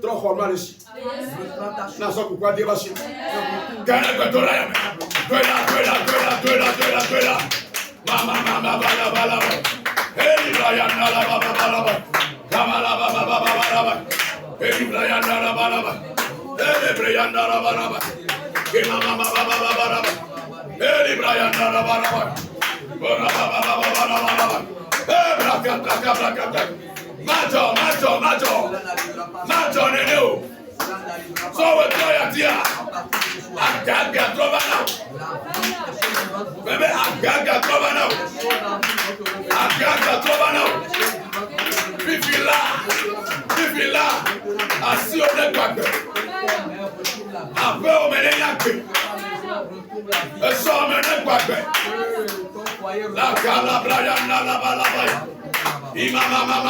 Macho neneo. So we try atia. Agaga trova now. Bebe agaga trova now. Agaga trova now. Fifila. Asi o de gbagbe. Ape o mene yakpe. Eso o mene gbagbe. La kala braya na la balabaya. Imama mama.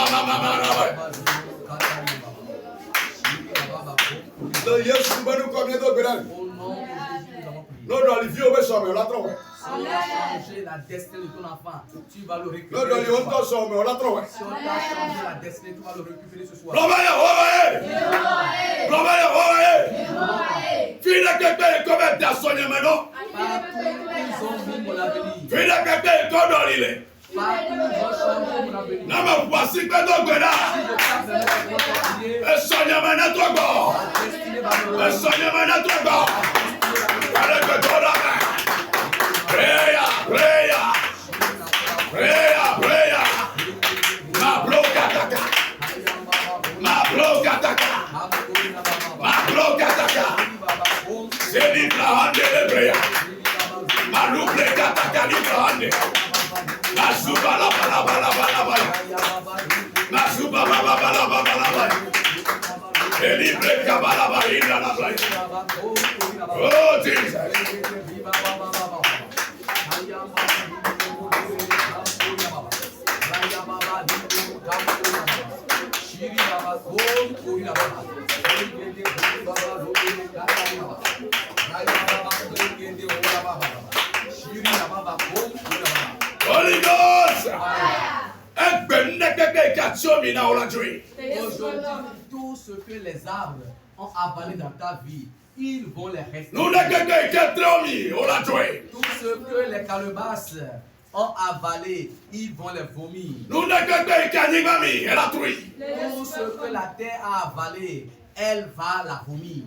Yesu banu combien de béral? Non, dans les vieux, on va la trouver. Si on a changé la destinée de ton enfant, tu vas le récupérer. Non, dans les on on la trouver. Si on a changé la destinée, tu vas le récupérer ce soir. Fille quelqu'un comme ta sonne maintenant. Partout ils ont mis mon avenir. Fille quelqu'un comme dans l'île. Partout ils ont changé mon avenir. Nama voici que donc là. Et sonne maintenant toi bon. Et sonne maintenant toi bon. Allez que toi là. Prayer. Ma bloque ataka. C'est libra hande le prayer. Ma loupe ataka libra hande. Ma suba la bala. Ma suba bala. Et libre kabala barina la playa. Oh Jesus. Holy Ghost. Aujourd'hui, tout ce que les arbres ont avalé dans ta vie, ils vont les rester. Tout ce que les calebasses ont avalé, ils vont les vomir. Tout ce que la terre a avalé, elle va la vomir.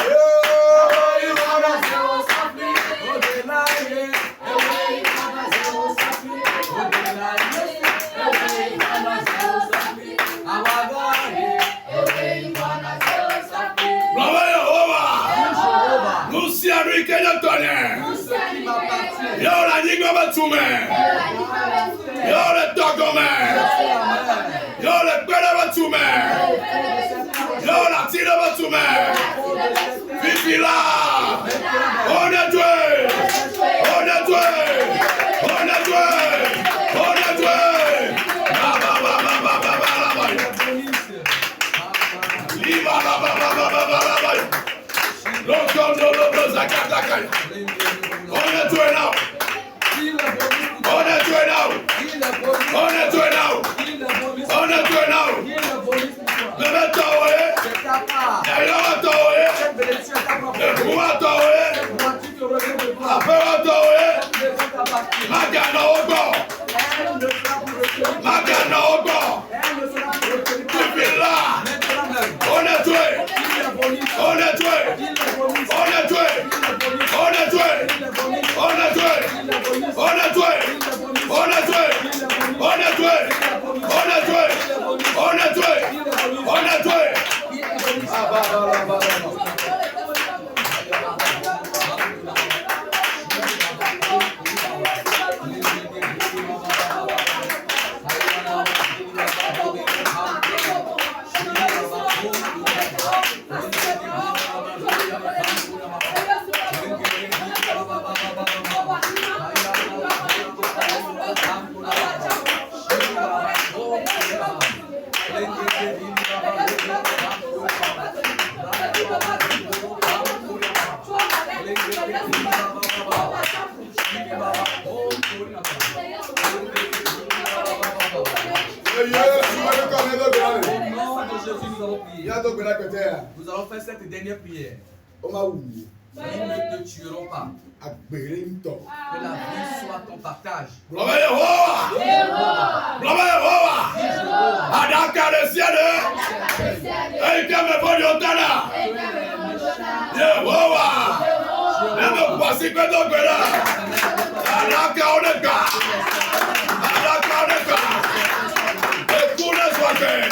Yeah. Betume. Yo le Togome. Yo le Pere Betume. Yo la Tire Betume. Vivila. On est doué. On est doué. On est doué. On est doué. Liba la ba ba ba ba ba ba. Lokondo lobo zakatakaya. On est doué now. On est doué now. On est doué now. On est doué now. Le betoé. D'ailleurs betoé. Le pouvoir betoé. Après betoé. Magana ogo. Magana ogo. Là. On est doué. On est doué. On est doué. On est doué. On est doué. On est doué. On est doué. On est doué. On est doué. On est doué. On est doué. Nous allons faire cette dernière prière. Ils ne te tueront pas. Que la vie soit ton partage. Gloire Yehovah. Gloire Yehovah. Adaka le ciel. Et que me bonne yotana. Yehovah. Même voici que donc là. Adaka oneka. Adaka oneka. Et tout le soit fait.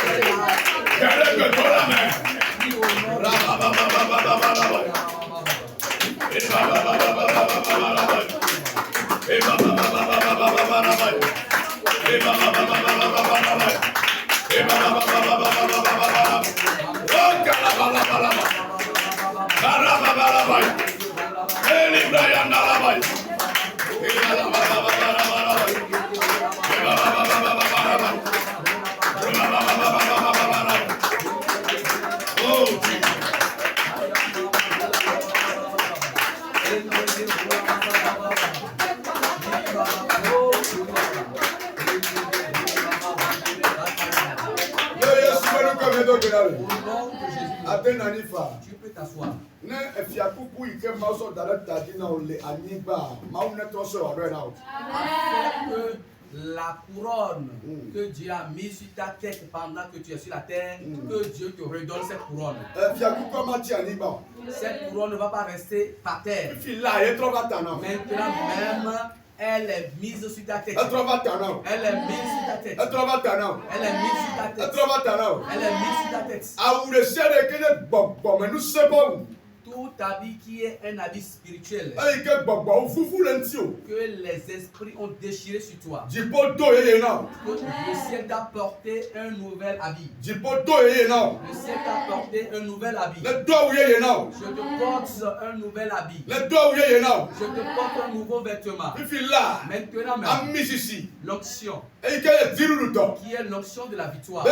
Quel est que toi la main? Tu peux t'asseoir. La couronne que Dieu a mise sur ta tête pendant que tu es sur la terre, que Dieu te redonne cette couronne. Cette couronne ne va pas rester par terre. Maintenant même, elle est mise sur ta tête. Elle est mise sur ta tête. Elle est mise sur ta tête. Elle est mise sur ta tête. Tout habit qui est un habit spirituel que les esprits ont déchiré sur toi, que le ciel t'a porté un nouvel habit. Le ciel t'a porté un nouvel habit. Je te porte un nouvel habit. Je te porte un nouveau vêtement. Maintenant même, l'onction qui est l'onction de la victoire,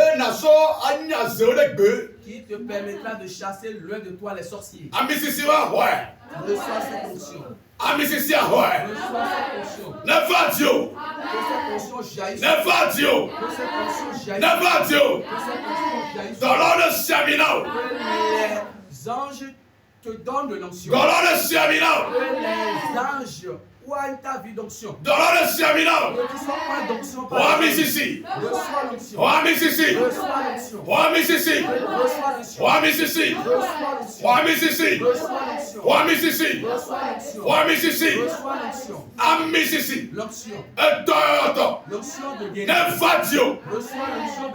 qui te permettra de chasser loin de toi les sorciers. Reçois cette onction. Reçois cette onction. Que cette onction jaillisse. Que cette onction jaillisse. Que les anges te donnent de l'onction. Que les anges oignent ta vie d'onction. Que tu sois point d'onction par reçois l'onction. L'onction de guérison. Reçois l'onction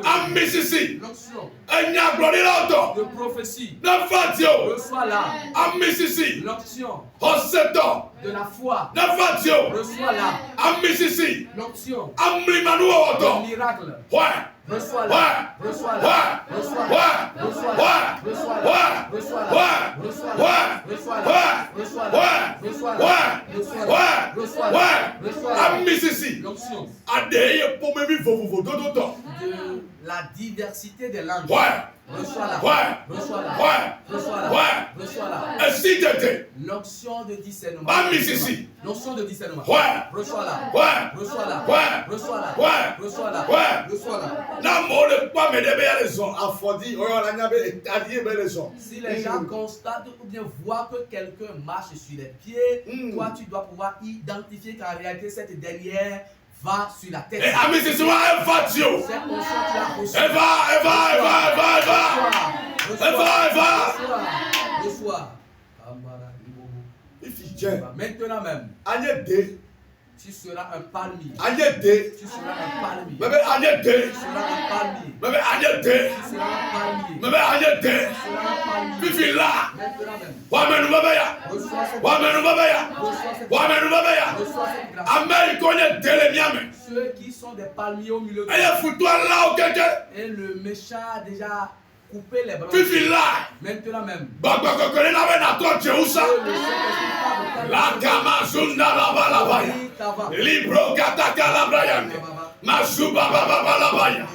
de prophétie. Reçois là. À Mississippi. L'onction En septembre. de la foi. Navatio. Reçois-la. À Mississippi. L'onction À Mlimanuoto. du miracle. Ouais. Reçois-la. Reçois-la. Reçois-la. Reçois-la. Reçois-la. Reçois-la. Reçois-la. Reçois-la. Reçois-la. Reçois-la. Reçois-la. Reçois-la. À Mississippi. L'onction Adeye pour me vivre vos dodo. de la diversité des langues. Ouais. Reçois-la. Ouais. Reçois-la. Ouais. Reçois-la. Ouais. Reçois-la. Et si t'étais. L'onction de discernement. À Mississippi. L'onction de discernement. Ouais. Reçois-la. Ouais. Reçois-la. Ouais. Reçois-la. Ouais. Reçois-la. Ouais. Reçois-la. Na mo le pas me debe ya raison. Afodi oyo la nyabe etadie be raison. Si les gens constatent ou bien voient que quelqu'un marche sur les pieds, toi tu dois pouvoir identifier qu'en réalité cette dernière va sur la tête. Et à Mississippi, elle va Dieu. Cette onction tu l'as reçue. Elle va. Reçois. Maintenant même, Agnede. tu seras un palmier. Agnede. Tu seras un palmier. Bébé Agnede. Tu seras un palmier. Bébé Agnede. Tu seras un palmier. Bébé Agnede. Tu seras un palmier. Fifi là. Maintenant même, Wamenu bébé ya. reçois cette Wamenu bébé ya. Wamenu bébé ya. reçois cette grâce. Amen connaît délé miame. Ceux qui sont des palmiers au milieu de Aye foutu là au keke. et le méchant a déjà coupé les branches. Fifi là. Maintenant même, Bagba kokole na be na to Jeusa. que le Saint-Esprit parle La kama zunda la balabaya. Libro kataka la brayande. Mazuba baba la baya.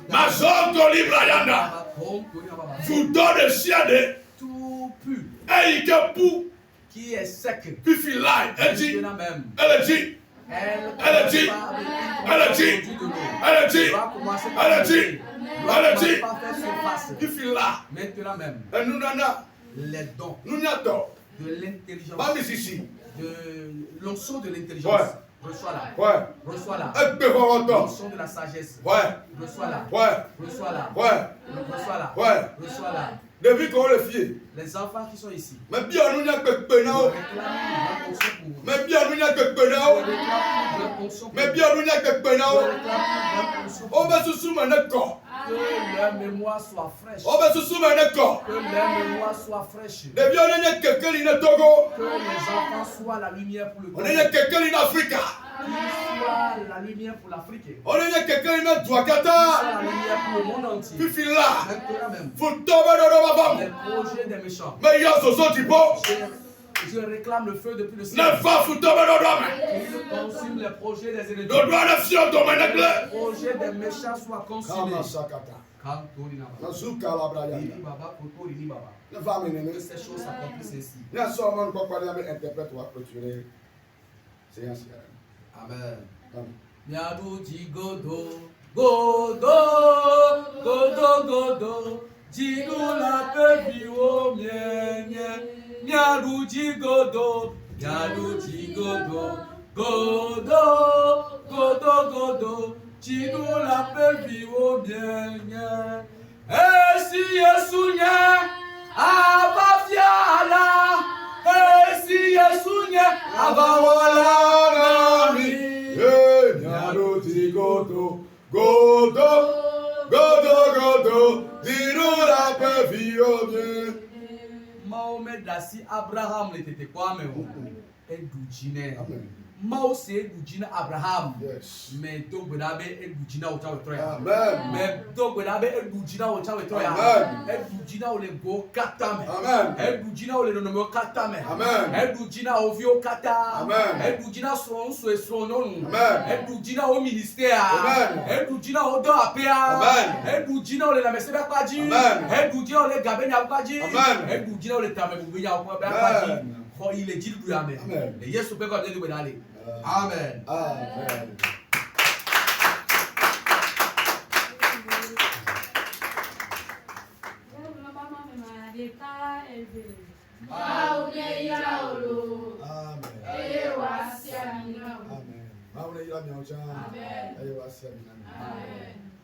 Mazonto librayanda. Vous donne siade. tout pu Et il pou. qui est sec. Fifi là. Elle dit. Maintenant même, Elle dit. elle dit, va elle dit, produire de l'eau. Elle dit. Va commencer par Elle dit. monter. Va Elle commencer dit. par faire surface. Fifi là. Maintenant même, Et nous nana. les dons Nous n'attendons. de l'intelligence, Pas ici. de l'onction de l'intelligence, Ouais. reçois-la. Ouais. Reçois-la. Et peu content. L'onction de la sagesse, Ouais. reçois-la. Ouais. Reçois-la. Ouais. Reçois-la. Ouais. Reçois-la. Depuis qu'on le fier. Les enfants qui sont ici, Mais bien nous n'a que penao. réclament une onction pour vous. Mais bien nous n'a que penao. Réclament une onction pour Mais vous. bien nous n'a que penao. Réclament une onction pour On vous. va se soumettre à corps. Que leur mémoire soit fraîche. On va se soumettre à corps. Que leur mémoire soit fraîche. Les bien on est quelqu'un qui est Togo. Que les enfants soient la lumière pour le On Congo. est quelqu'un qui est Afrique. Qu'ils soient la lumière pour l'Afrique. Qu'ils On est quelqu'un qui est soient Douakata. la lumière pour le monde entier. Puis là. Maintenant même, Faut tomber dans ma femme. les projets des méchants. Mais il y a ce son du bon. Je réclame le feu depuis le Ne ciel. va foutre tomber dans ma main. Qu'il consume les projets des ennemis. Nous doit la fion dans ma Les necle. projets des méchants soient consumés. Kama sakata. Kantori Naba. Nazuka la braya. Lili Baba, Kotori Ni Baba. Ne va mener. Que ces choses s'accomplissent ainsi. Il y a seulement quoi parler avec interprète ou à clôturer. Séance. Amen. Amen. Nyaruji Godo, Godo, Godo, Godo, Jinula baby o mienye. Nyaruji Godo, Nyaruji Godo, Godo, Godo, Godo, Jinula baby o mienye. Esi Yesunya, Abafiala, Esi Yesunya, Abawala Nami. Nyaruti godo, godo, godo, godo, dirura pe viode. Mahomet dasi Abraham le tete kwa me o. Edujine. Amen. Mao se edujine Abraham. Yes. Me to gbeda be edujina o chawe troya. Amen. Me to gbeda be edujina o chawe troya. Amen. Edujina o le go kata me. Amen. Edujina o le nono kata me. Amen. Edujina o vi o kata. Amen. Edujina so so nonu. Amen. Edujina o ministère. Amen. Edujina o do apea. Amen. Edujina o le la mesebe kwaji. Amen. Edujina o le gabe nya kwaji. Amen. Edujina o le tame bube nya kwaji. Amen. Ko ile jidu du amen. Amen. E Yesu pe ko de gbe dale. Amen. Amen.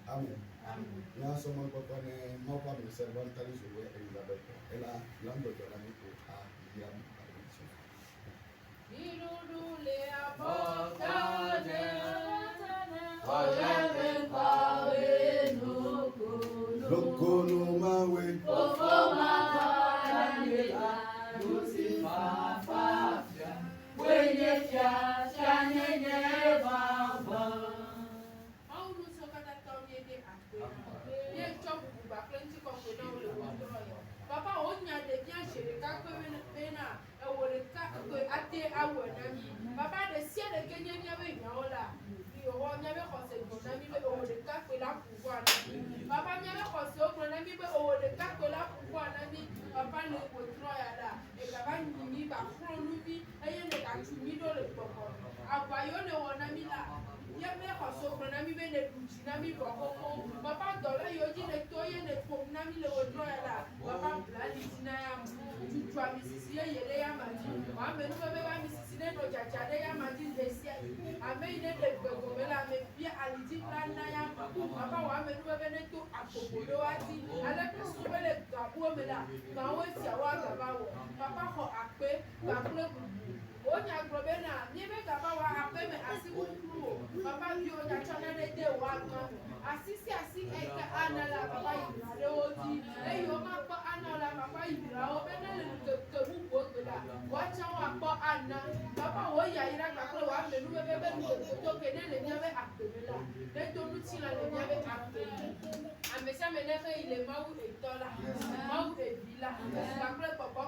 Amen. Now someone put on a more public servant tells you where Elizabeth and a lumber to a little young. Look on my way. Papa de ciel de Kenya miabe nyaola. Yo miabe kose gona mi be o de kakwe la pouvoir. Papa miabe kose o gona mi be o de kakwe la pouvoir na mi. Papa le ko troya da. E gaba ni ba fronu mi eye ne ka tumi do le poko. Abayo ne wona mi la. Ye me kose o gona mi be ne kuji na mi boko. Papa dola yo ji ne toye ne pom na mi le o troya da. Papa bla di na ya mu. Tu a mi sisi ye ya ma di. Wa me no be ba mi sisi ne no jaja de ya ma di de sia. Ame ine de gbego me la me bia aliti plan na ya ma. Papa wa me no be ne to akobodo ati. Ale ko so be le gabo me la. Ka wo ti awa gaba wo. Papa ho akpe ka kule bubu. O nya grobe na ni be gaba wa akpe me asibu kuro. Papa bi o ja chana de de wa kan. Asisi e ka anala papa yi de o ti. E yo ma pa anala papa yi ra o be na le ke mu go gba. Wa cha wa pa anna. Papa wo ya ira ka kule wa me nu be be nu to ke ne le nya be akpe me la. De to nu ti la le nya be akpe. Amesa me ne ke ile ma wu e tola. Ma wu e bila. Ka kule papa